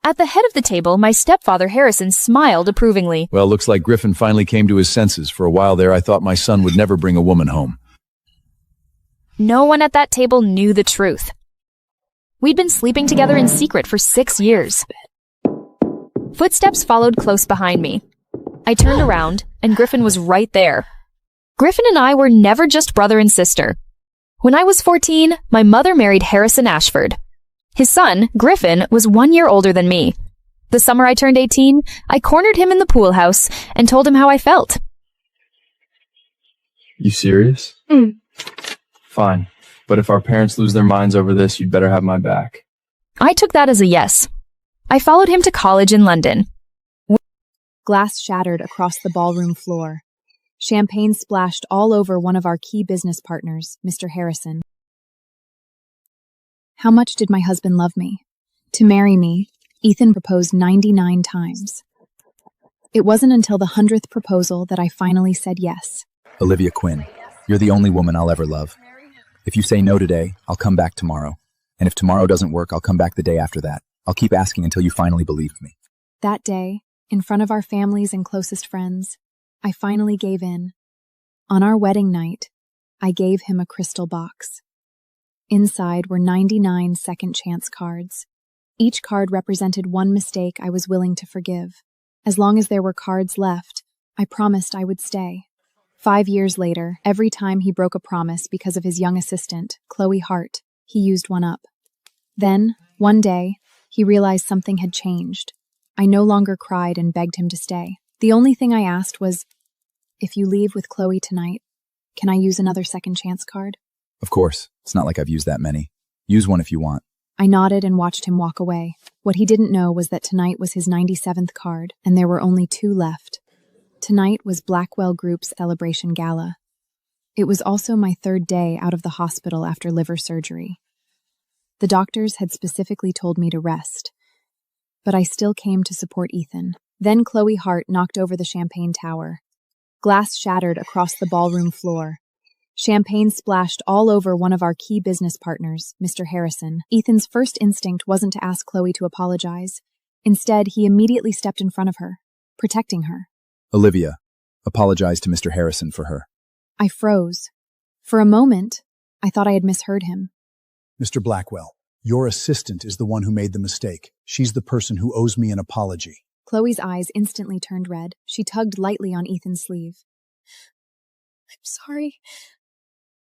[SPEAKER 19] At the head of the table, my stepfather Harrison smiled approvingly.
[SPEAKER 11] Well, looks like Griffin finally came to his senses. For a while there, I thought my son would never bring a woman home.
[SPEAKER 19] No one at that table knew the truth. We'd been sleeping together in secret for 6 years. Footsteps followed close behind me. I turned around, and Griffin was right there. Griffin and I were never just brother and sister. When I was 14, my mother married Harrison Ashford. His son, Griffin, was 1 year older than me. The summer I turned 18, I cornered him in the pool house and told him how I felt.
[SPEAKER 20] You serious? Fine. But if our parents lose their minds over this, you'd better have my back.
[SPEAKER 19] I took that as a yes. I followed him to college in London.
[SPEAKER 2] Glass shattered across the ballroom floor. Champagne splashed all over one of our key business partners, Mr. Harrison. How much did my husband love me? To marry me, Ethan proposed 99 times. It wasn't until the 100th proposal that I finally said yes.
[SPEAKER 12] Olivia Quinn, you're the only woman I'll ever love. If you say no today, I'll come back tomorrow. And if tomorrow doesn't work, I'll come back the day after that. I'll keep asking until you finally believe me.
[SPEAKER 2] That day, in front of our families and closest friends, I finally gave in. On our wedding night, I gave him a crystal box. Inside were 99 second chance cards. Each card represented one mistake I was willing to forgive. As long as there were cards left, I promised I would stay. 5 years later, every time he broke a promise because of his young assistant, Chloe Hart, he used one up. Then, one day, he realized something had changed. I no longer cried and begged him to stay. The only thing I asked was, if you leave with Chloe tonight, can I use another second chance card?
[SPEAKER 12] Of course. It's not like I've used that many. Use one if you want.
[SPEAKER 2] I nodded and watched him walk away. What he didn't know was that tonight was his 97th card, and there were only 2 left. Tonight was Blackwell Group's celebration gala.
[SPEAKER 14] It was also my third day out of the hospital after liver surgery. The doctors had specifically told me to rest, but I still came to support Ethan. Then Chloe Hart knocked over the champagne tower. Glass shattered across the ballroom floor. Champagne splashed all over one of our key business partners, Mr. Harrison. Ethan's first instinct wasn't to ask Chloe to apologize. Instead, he immediately stepped in front of her, protecting her.
[SPEAKER 12] Olivia, apologize to Mr. Harrison for her.
[SPEAKER 14] I froze. For a moment, I thought I had misheard him.
[SPEAKER 11] Mr. Blackwell, your assistant is the one who made the mistake. She's the person who owes me an apology.
[SPEAKER 14] Chloe's eyes instantly turned red. She tugged lightly on Ethan's sleeve.
[SPEAKER 9] I'm sorry.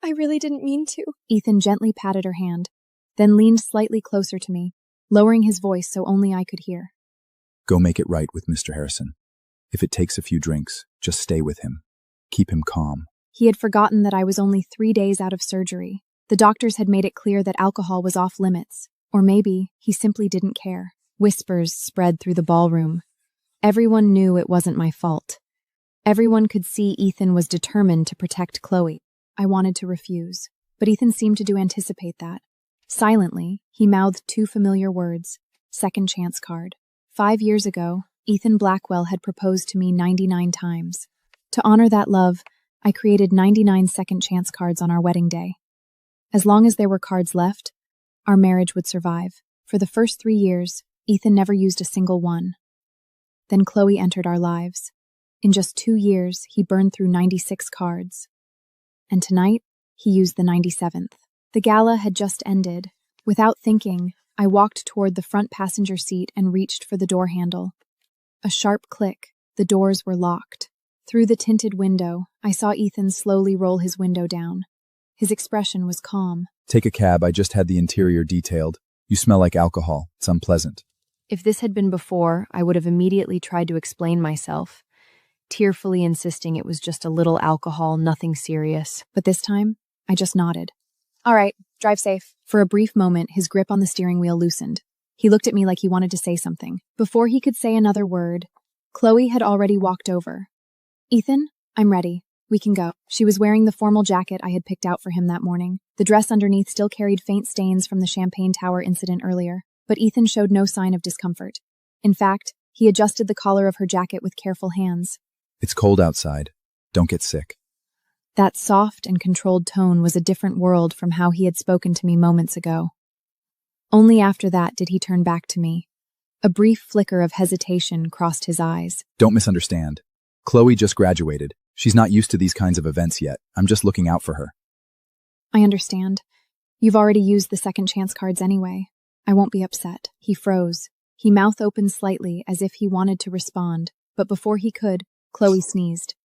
[SPEAKER 9] I really didn't mean to.
[SPEAKER 14] Ethan gently patted her hand, then leaned slightly closer to me, lowering his voice so only I could hear.
[SPEAKER 12] Go make it right with Mr. Harrison. If it takes a few drinks, just stay with him. Keep him calm.
[SPEAKER 14] He had forgotten that I was only 3 days out of surgery. The doctors had made it clear that alcohol was off limits, or maybe he simply didn't care. Whispers spread through the ballroom. Everyone knew it wasn't my fault. Everyone could see Ethan was determined to protect Chloe. I wanted to refuse, but Ethan seemed to anticipate that. Silently, he mouthed 2 familiar words, second chance card. 5 years ago, Ethan Blackwell had proposed to me 99 times. To honor that love, I created 99 second chance cards on our wedding day. As long as there were cards left, our marriage would survive. For the first 3 years, Ethan never used a single one. Then Chloe entered our lives. In just 2 years, he burned through 96 cards. And tonight, he used the 97th. The gala had just ended. Without thinking, I walked toward the front passenger seat and reached for the door handle. A sharp click. The doors were locked. Through the tinted window, I saw Ethan slowly roll his window down. His expression was calm.
[SPEAKER 12] Take a cab, I just had the interior detailed. You smell like alcohol. It's unpleasant.
[SPEAKER 2] If this had been before, I would have immediately tried to explain myself, tearfully insisting it was just a little alcohol, nothing serious.
[SPEAKER 14] But this time, I just nodded. All right, drive safe. For a brief moment, his grip on the steering wheel loosened. He looked at me like he wanted to say something. Before he could say another word, Chloe had already walked over. Ethan, I'm ready. We can go. She was wearing the formal jacket I had picked out for him that morning. The dress underneath still carried faint stains from the champagne tower incident earlier, but Ethan showed no sign of discomfort. In fact, he adjusted the collar of her jacket with careful hands.
[SPEAKER 12] It's cold outside. Don't get sick.
[SPEAKER 14] That soft and controlled tone was a different world from how he had spoken to me moments ago. Only after that did he turn back to me. A brief flicker of hesitation crossed his eyes.
[SPEAKER 12] Don't misunderstand. Chloe just graduated. She's not used to these kinds of events yet. I'm just looking out for her.
[SPEAKER 14] I understand. You've already used the second chance cards anyway. I won't be upset. He froze. He mouth opened slightly as if he wanted to respond, but before he could, Chloe sneezed.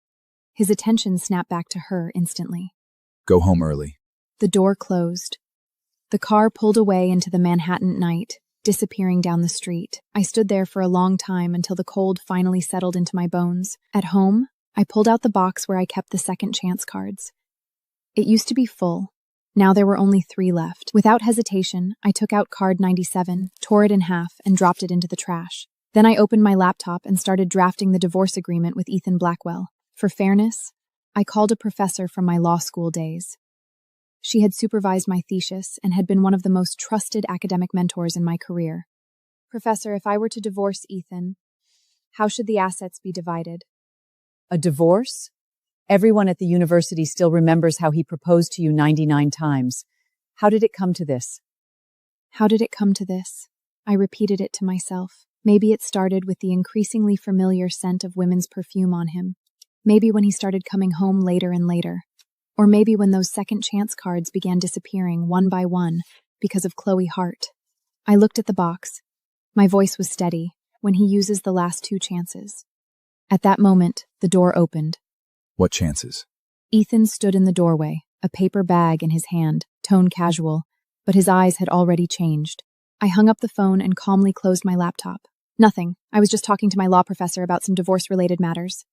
[SPEAKER 14] His attention snapped back to her instantly.
[SPEAKER 12] Go home early.
[SPEAKER 14] The door closed. The car pulled away into the Manhattan night, disappearing down the street. I stood there for a long time until the cold finally settled into my bones. At home, I pulled out the box where I kept the second chance cards. It used to be full. Now there were only 3 left. Without hesitation, I took out card 97, tore it in half, and dropped it into the trash. Then I opened my laptop and started drafting the divorce agreement with Ethan Blackwell. For fairness, I called a professor from my law school days. She had supervised my thesis and had been one of the most trusted academic mentors in my career. Professor, if I were to divorce Ethan, how should the assets be divided?
[SPEAKER 5] A divorce? Everyone at the university still remembers how he proposed to you 99 times. How did it come to this?
[SPEAKER 14] How did it come to this? I repeated it to myself. Maybe it started with the increasingly familiar scent of women's perfume on him. Maybe when he started coming home later and later. Or maybe when those second chance cards began disappearing one by one because of Chloe Hart. I looked at the box. My voice was steady. When he uses the last 2 chances. At that moment, the door opened.
[SPEAKER 12] What chances?
[SPEAKER 14] Ethan stood in the doorway, a paper bag in his hand, tone casual, but his eyes had already changed. I hung up the phone and calmly closed my laptop. Nothing. I was just talking to my law professor about some divorce-related matters.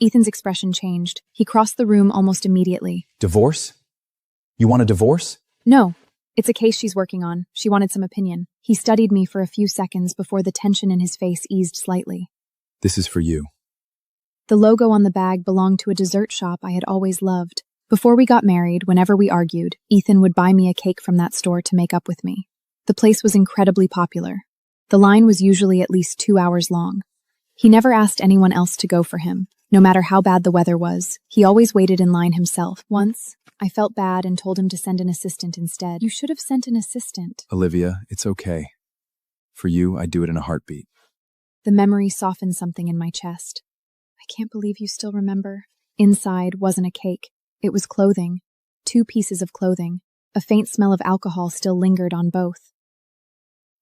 [SPEAKER 14] Ethan's expression changed. He crossed the room almost immediately.
[SPEAKER 12] Divorce? You want a divorce?
[SPEAKER 14] No. It's a case she's working on. She wanted some opinion. He studied me for a few seconds before the tension in his face eased slightly.
[SPEAKER 12] This is for you.
[SPEAKER 14] The logo on the bag belonged to a dessert shop I had always loved.
[SPEAKER 13] Before we got married, whenever we argued, Ethan would buy me a cake from that store to make up with me. The place was incredibly popular. The line was usually at least 2 hours long. He never asked anyone else to go for him. No matter how bad the weather was, he always waited in line himself. Once, I felt bad and told him to send an assistant instead. You should have sent an assistant.
[SPEAKER 11] Olivia, it's okay. For you, I'd do it in a heartbeat.
[SPEAKER 13] The memory softened something in my chest. I can't believe you still remember. Inside wasn't a cake. It was clothing. 2 pieces of clothing. A faint smell of alcohol still lingered on both.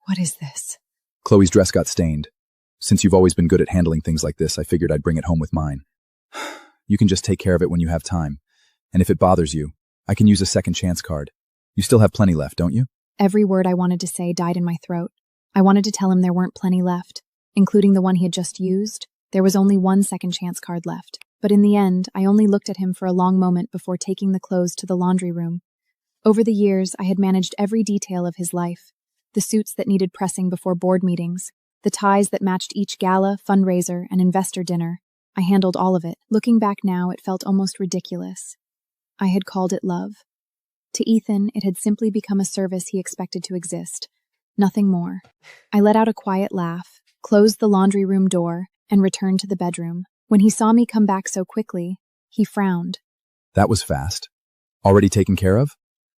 [SPEAKER 5] What is this?
[SPEAKER 12] Chloe's dress got stained. Since you've always been good at handling things like this, I figured I'd bring it home with mine. You can just take care of it when you have time. And if it bothers you, I can use a second chance card. You still have plenty left, don't you?
[SPEAKER 13] Every word I wanted to say died in my throat. I wanted to tell him there weren't plenty left, including the one he had just used. There was only 1 second chance card left. But in the end, I only looked at him for a long moment before taking the clothes to the laundry room. Over the years, I had managed every detail of his life. The suits that needed pressing before board meetings, the ties that matched each gala, fundraiser, and investor dinner. I handled all of it. Looking back now, it felt almost ridiculous. I had called it love. To Ethan, it had simply become a service he expected to exist. Nothing more. I let out a quiet laugh, closed the laundry room door, and returned to the bedroom. When he saw me come back so quickly, he frowned.
[SPEAKER 12] That was fast. Already taken care of?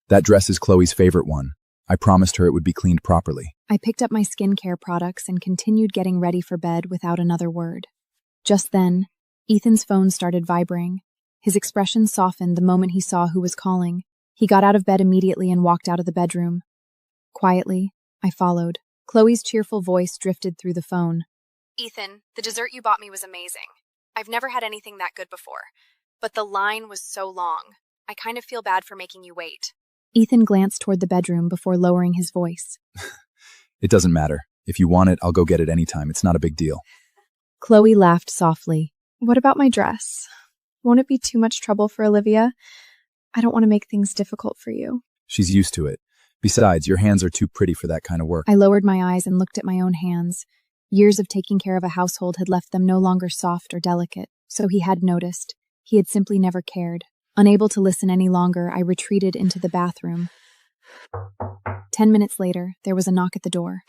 [SPEAKER 12] That dress is Chloe's favorite one. I promised her it would be cleaned properly.
[SPEAKER 13] I picked up my skincare products and continued getting ready for bed without another word. Just then, Ethan's phone started vibrating. His expression softened the moment he saw who was calling. He got out of bed immediately and walked out of the bedroom. Quietly, I followed. Chloe's cheerful voice drifted through the phone.
[SPEAKER 2] Ethan, the dessert you bought me was amazing. I've never had anything that good before. But the line was so long. I kind of feel bad for making you wait.
[SPEAKER 13] Ethan glanced toward the bedroom before lowering his voice.
[SPEAKER 12] It doesn't matter. If you want it, I'll go get it anytime. It's not a big deal.
[SPEAKER 13] Chloe laughed softly.
[SPEAKER 9] What about my dress? Won't it be too much trouble for Olivia? I don't want to make things difficult for you.
[SPEAKER 12] She's used to it. Besides, your hands are too pretty for that kind of work.
[SPEAKER 13] I lowered my eyes and looked at my own hands. Years of taking care of a household had left them no longer soft or delicate, so he had noticed. He had simply never cared. Unable to listen any longer, I retreated into the bathroom. 10 minutes later, there was a knock at the door.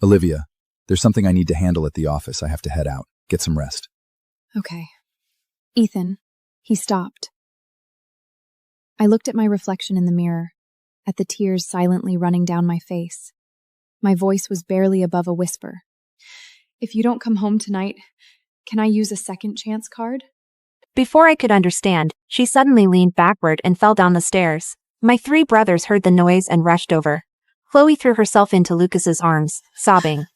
[SPEAKER 12] Olivia, there's something I need to handle at the office. I have to head out. Get some rest.
[SPEAKER 13] Okay. Ethan. He stopped. I looked at my reflection in the mirror, at the tears silently running down my face. My voice was barely above a whisper. If you don't come home tonight, can I use a second chance card?
[SPEAKER 19] Before I could understand, she suddenly leaned backward and fell down the stairs. My 3 brothers heard the noise and rushed over. Chloe threw herself into Lucas's arms, sobbing.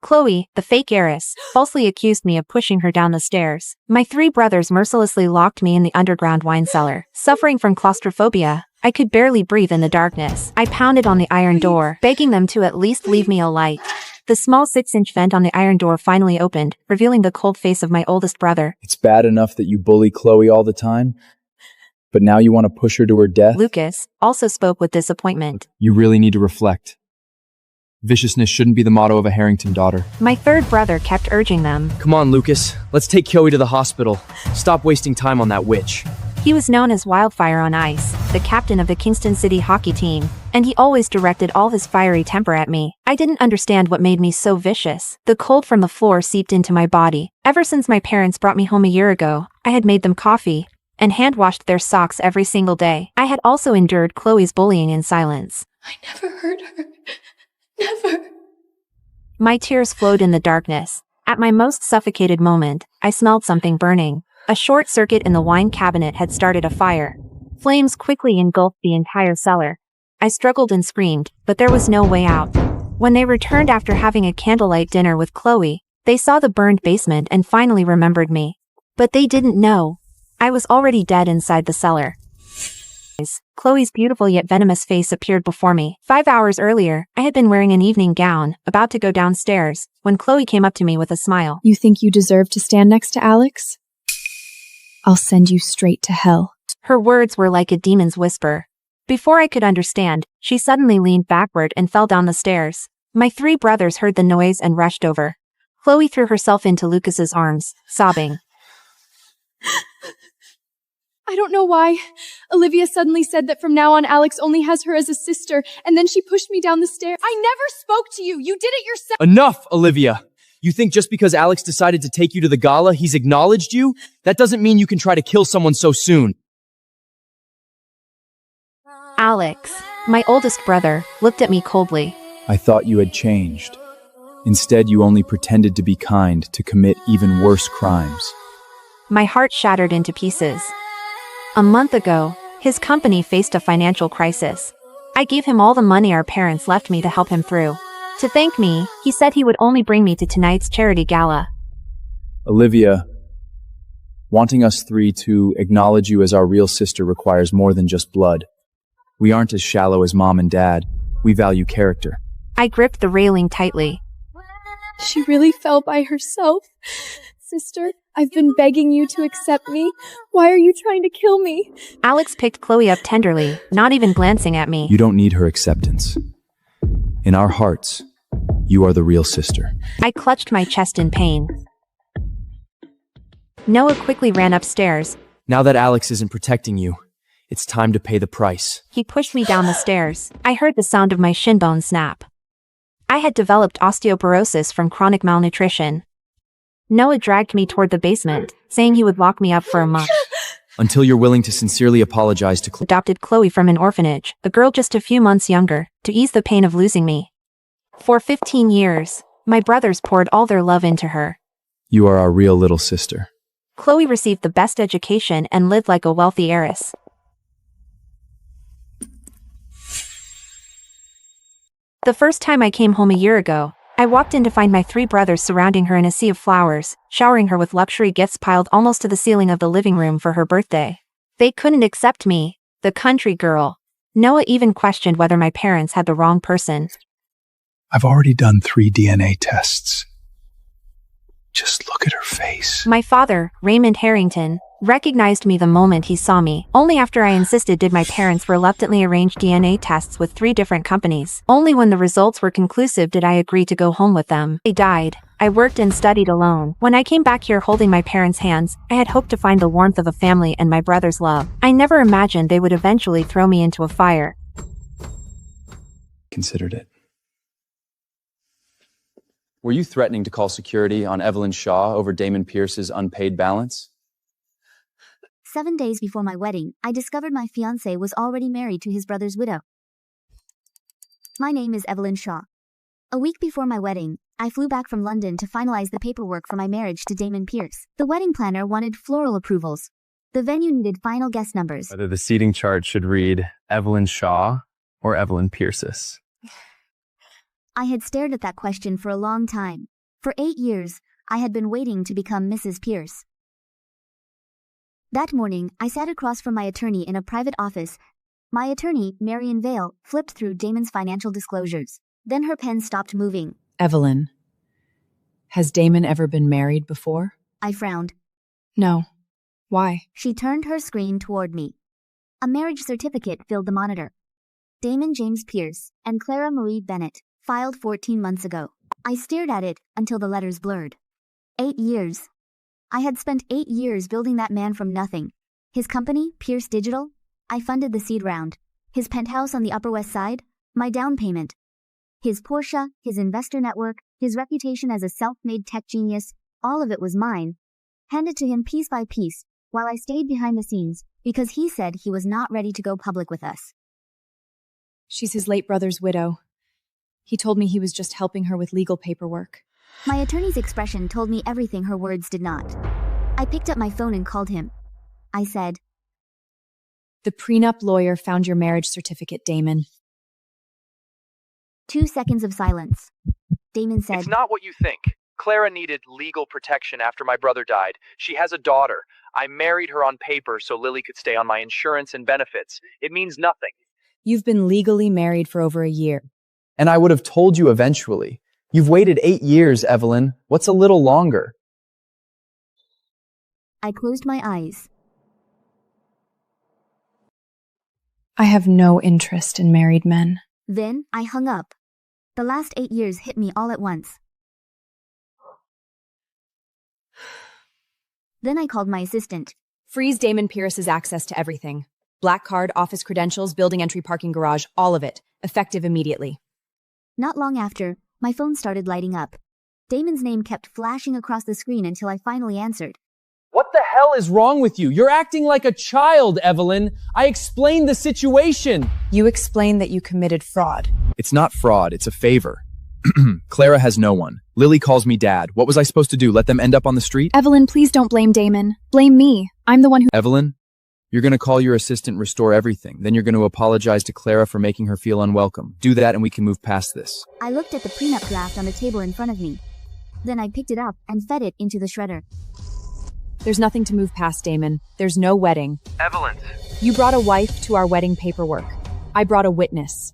[SPEAKER 19] Chloe, the fake heiress, falsely accused me of pushing her down the stairs. My 3 brothers mercilessly locked me in the underground wine cellar. Suffering from claustrophobia, I could barely breathe in the darkness. I pounded on the iron door, begging them to at least leave me a light. The small 6-inch vent on the iron door finally opened, revealing the cold face of my oldest brother.
[SPEAKER 4] It's bad enough that you bully Chloe all the time, but now you want to push her to her death?
[SPEAKER 19] Lucas also spoke with disappointment.
[SPEAKER 20] You really need to reflect. Viciousness shouldn't be the motto of a Harrington daughter.
[SPEAKER 19] My 3rd brother kept urging them.
[SPEAKER 20] Come on, Lucas. Let's take Chloe to the hospital. Stop wasting time on that witch.
[SPEAKER 19] He was known as Wildfire on Ice, the captain of the Kingston City hockey team, and he always directed all his fiery temper at me. I didn't understand what made me so vicious. The cold from the floor seeped into my body. Ever since my parents brought me home a year ago, I had made them coffee and hand-washed their socks every single day. I had also endured Chloe's bullying in silence.
[SPEAKER 9] I never hurt her. Never.
[SPEAKER 19] My tears flowed in the darkness. At my most suffocated moment, I smelled something burning. A short circuit in the wine cabinet had started a fire. Flames quickly engulfed the entire cellar. I struggled and screamed, but there was no way out. When they returned after having a candlelight dinner with Chloe, they saw the burned basement and finally remembered me. But they didn't know. I was already dead inside the cellar. Chloe's beautiful yet venomous face appeared before me. 5 hours earlier, I had been wearing an evening gown, about to go downstairs, when Chloe came up to me with a smile.
[SPEAKER 13] You think you deserve to stand next to Alex? I'll send you straight to hell.
[SPEAKER 19] Her words were like a demon's whisper. Before I could understand, she suddenly leaned backward and fell down the stairs. My 3 brothers heard the noise and rushed over. Chloe threw herself into Lucas's arms, sobbing.
[SPEAKER 9] I I don't know why. Olivia suddenly said that from now on Alex only has her as a sister, and then she pushed me down the stairs. I never spoke to you! You did it yourself!
[SPEAKER 4] Enough, Olivia! You think just because Alex decided to take you to the gala, he's acknowledged you? That doesn't mean you can try to kill someone so soon.
[SPEAKER 14] Alex, my oldest brother, looked at me coldly.
[SPEAKER 11] I thought you had changed. Instead, you only pretended to be kind to commit even worse crimes.
[SPEAKER 14] My heart shattered into pieces. A month ago, his company faced a financial crisis. I gave him all the money our parents left me to help him through. To thank me, he said he would only bring me to tonight's charity gala.
[SPEAKER 11] Olivia, wanting us three to acknowledge you as our real sister requires more than just blood. We aren't as shallow as Mom and Dad. We value character.
[SPEAKER 14] I gripped the railing tightly.
[SPEAKER 9] She really fell by herself. Sister, I've been begging you to accept me. Why are you trying to kill me?
[SPEAKER 14] Alex picked Chloe up tenderly, not even glancing at me.
[SPEAKER 11] You don't need her acceptance. In our hearts, you are the real sister.
[SPEAKER 14] I clutched my chest in pain. Noah quickly ran upstairs.
[SPEAKER 4] Now that Alex isn't protecting you, it's time to pay the price.
[SPEAKER 14] He pushed me down the stairs. I heard the sound of my shin bone snap. I had developed osteoporosis from chronic malnutrition. Noah dragged me toward the basement, saying he would lock me up for a month.
[SPEAKER 4] Until you're willing to sincerely apologize to
[SPEAKER 14] Adopted Chloe from an orphanage, a girl just a few months younger, to ease the pain of losing me. For 15 years, my brothers poured all their love into her.
[SPEAKER 11] You are our real little sister.
[SPEAKER 14] Chloe received the best education and lived like a wealthy heiress. The first time I came home a year ago, I walked in to find my 3 brothers surrounding her in a sea of flowers, showering her with luxury gifts piled almost to the ceiling of the living room for her birthday. They couldn't accept me, the country girl. Noah even questioned whether my parents had the wrong person.
[SPEAKER 11] I've already done 3 DNA tests. Just look at her face.
[SPEAKER 14] My father, Raymond Harrington, recognized me the moment he saw me. Only after I insisted did my parents reluctantly arrange DNA tests with 3 different companies. Only when the results were conclusive did I agree to go home with them. They died. I worked and studied alone. When I came back here holding my parents' hands, I had hoped to find the warmth of a family and my brother's love. I never imagined they would eventually throw me into a fire.
[SPEAKER 11] Considered it.
[SPEAKER 1] Were you threatening to call security on Evelyn Shaw over Damon Pierce's unpaid balance?
[SPEAKER 21] 7 days before my wedding, I discovered my fiancé was already married to his brother's widow. My name is Evelyn Shaw. A week before my wedding, I flew back from London to finalize the paperwork for my marriage to Damon Pierce. The wedding planner wanted floral approvals. The venue needed final guest numbers.
[SPEAKER 20] Whether the seating chart should read Evelyn Shaw or Evelyn Pierce's.
[SPEAKER 21] I had stared at that question for a long time. For 8 years, I had been waiting to become Mrs. Pierce. That morning, I sat across from my attorney in a private office. My attorney, Marion Vale, flipped through Damon's financial disclosures. Then her pen stopped moving.
[SPEAKER 5] Evelyn, has Damon ever been married before?
[SPEAKER 21] I frowned.
[SPEAKER 9] No. Why?
[SPEAKER 21] She turned her screen toward me. A marriage certificate filled the monitor. Damon James Pierce and Clara Marie Bennett, filed 14 months ago. I stared at it until the letters blurred. 8 years. I had spent 8 years building that man from nothing. His company, Pierce Digital, I funded the seed round. His penthouse on the Upper West Side, my down payment. His Porsche, his investor network, his reputation as a self-made tech genius, all of it was mine. Handed to him piece by piece, while I stayed behind the scenes, because he said he was not ready to go public with us.
[SPEAKER 2] She's his late brother's widow. He told me he was just helping her with legal paperwork.
[SPEAKER 21] My attorney's expression told me everything her words did not. I picked up my phone and called him. I said,
[SPEAKER 2] "The prenup lawyer found your marriage certificate, Damon."
[SPEAKER 21] 2 seconds of silence. Damon said,
[SPEAKER 4] "It's not what you think. Clara needed legal protection after my brother died. She has a daughter. I married her on paper so Lily could stay on my insurance and benefits. It means nothing."
[SPEAKER 2] You've been legally married for over a year.
[SPEAKER 1] And I would have told you eventually. You've waited 8 years, Evelyn. What's a little longer?
[SPEAKER 21] I closed my eyes.
[SPEAKER 9] I have no interest in married men.
[SPEAKER 21] Then I hung up. The last 8 years hit me all at once. Then I called my assistant.
[SPEAKER 2] Freeze Damon Pierce's access to everything. Black card, office credentials, building entry, parking garage, all of it. Effective immediately.
[SPEAKER 21] Not long after, my phone started lighting up. Damon's name kept flashing across the screen until I finally answered.
[SPEAKER 4] What the hell is wrong with you? You're acting like a child, Evelyn. I explained the situation.
[SPEAKER 2] You explained that you committed fraud.
[SPEAKER 11] It's not fraud, it's a favor. Clara has no one. Lily calls me dad. What was I supposed to do? Let them end up on the street?
[SPEAKER 19] Evelyn, please don't blame Damon. Blame me. I'm the one who—
[SPEAKER 11] Evelyn, you're going to call your assistant restore everything. Then you're going to apologize to Clara for making her feel unwelcome. Do that and we can move past this.
[SPEAKER 21] I looked at the prenup draft on the table in front of me. Then I picked it up and fed it into the shredder.
[SPEAKER 2] There's nothing to move past, Damon. There's no wedding.
[SPEAKER 20] Evelyn.
[SPEAKER 2] You brought a wife to our wedding paperwork. I brought a witness.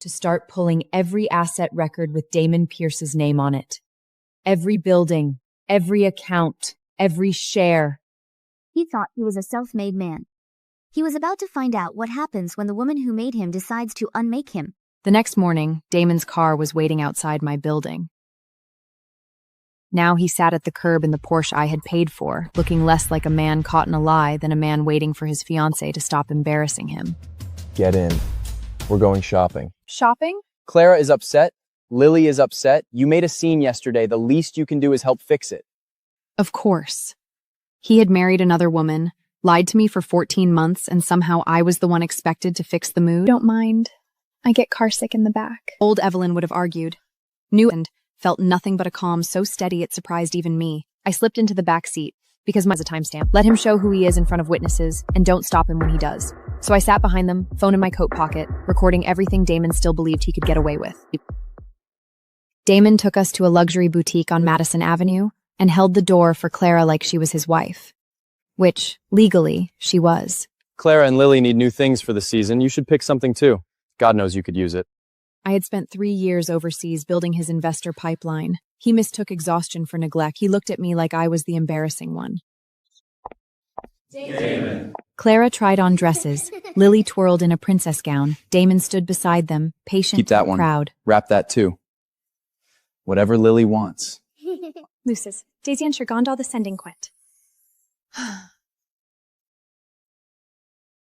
[SPEAKER 2] To start pulling every asset record with Damon Pierce's name on it. Every building, every account, every share.
[SPEAKER 21] He thought he was a self-made man. He was about to find out what happens when the woman who made him decides to unmake him.
[SPEAKER 2] The next morning, Damon's car was waiting outside my building. Now he sat at the curb in the Porsche I had paid for, looking less like a man caught in a lie than a man waiting for his fiancée to stop embarrassing him.
[SPEAKER 20] Get in. We're going shopping.
[SPEAKER 19] Shopping?
[SPEAKER 1] Clara is upset. Lily is upset. You made a scene yesterday. The least you can do is help fix it.
[SPEAKER 13] Of course. He had married another woman, lied to me for 14 months, and somehow I was the one expected to fix the mood.
[SPEAKER 19] Don't mind. I get carsick in the back.
[SPEAKER 13] Old Evelyn would have argued. Knew and felt nothing but a calm so steady it surprised even me.
[SPEAKER 2] I slipped into the back seat because my a timestamp. Let him show who he is in front of witnesses, and don't stop him when he does. So I sat behind them, phone in my coat pocket, recording everything Damon still believed he could get away with.
[SPEAKER 13] Damon took us to a luxury boutique on Madison Avenue and held the door for Clara like she was his wife. Which, legally, she was.
[SPEAKER 20] Clara and Lily need new things for the season. You should pick something too. God knows you could use it.
[SPEAKER 2] I had spent 3 years overseas building his investor pipeline. He mistook exhaustion for neglect. He looked at me like I was the embarrassing one.
[SPEAKER 20] Damon.
[SPEAKER 2] Clara tried on dresses. Lily twirled in a princess gown. Damon stood beside them, patient
[SPEAKER 1] Keep that
[SPEAKER 2] and
[SPEAKER 1] one.
[SPEAKER 2] proud.
[SPEAKER 1] Wrap that too. Whatever Lily wants.
[SPEAKER 19] Luces. Daisy and Shergondal the sending quit.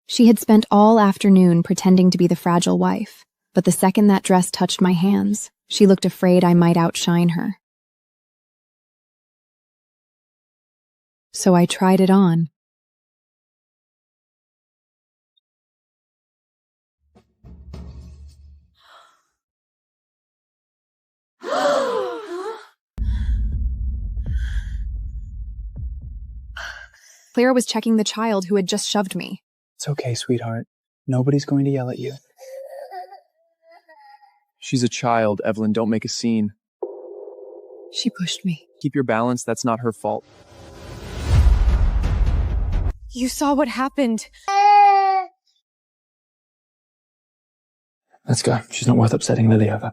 [SPEAKER 13] She had spent all afternoon pretending to be the fragile wife, but the second that dress touched my hands, she looked afraid I might outshine her. So I tried it on. Clara was checking the child who had just shoved me.
[SPEAKER 6] It's okay, sweetheart. Nobody's going to yell at you.
[SPEAKER 8] She's a child, Evelyn. Don't make a scene.
[SPEAKER 2] She pushed me.
[SPEAKER 8] Keep your balance. That's not her fault.
[SPEAKER 2] You saw what happened.
[SPEAKER 6] Let's go. She's not worth upsetting Lily over.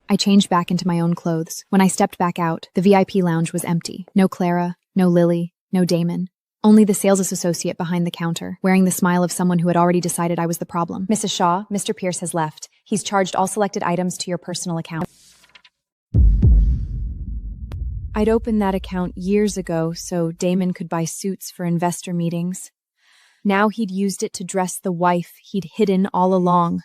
[SPEAKER 13] I changed back into my own clothes. When I stepped back out, the VIP lounge was empty. No Clara, no Lily, no Damon. Only the sales associate behind the counter, wearing the smile of someone who had already decided I was the problem.
[SPEAKER 2] Mrs. Shaw, Mr. Pierce has left. He's charged all selected items to your personal account. I'd opened that account years ago so Damon could buy suits for investor meetings. Now he'd used it to dress the wife he'd hidden all along.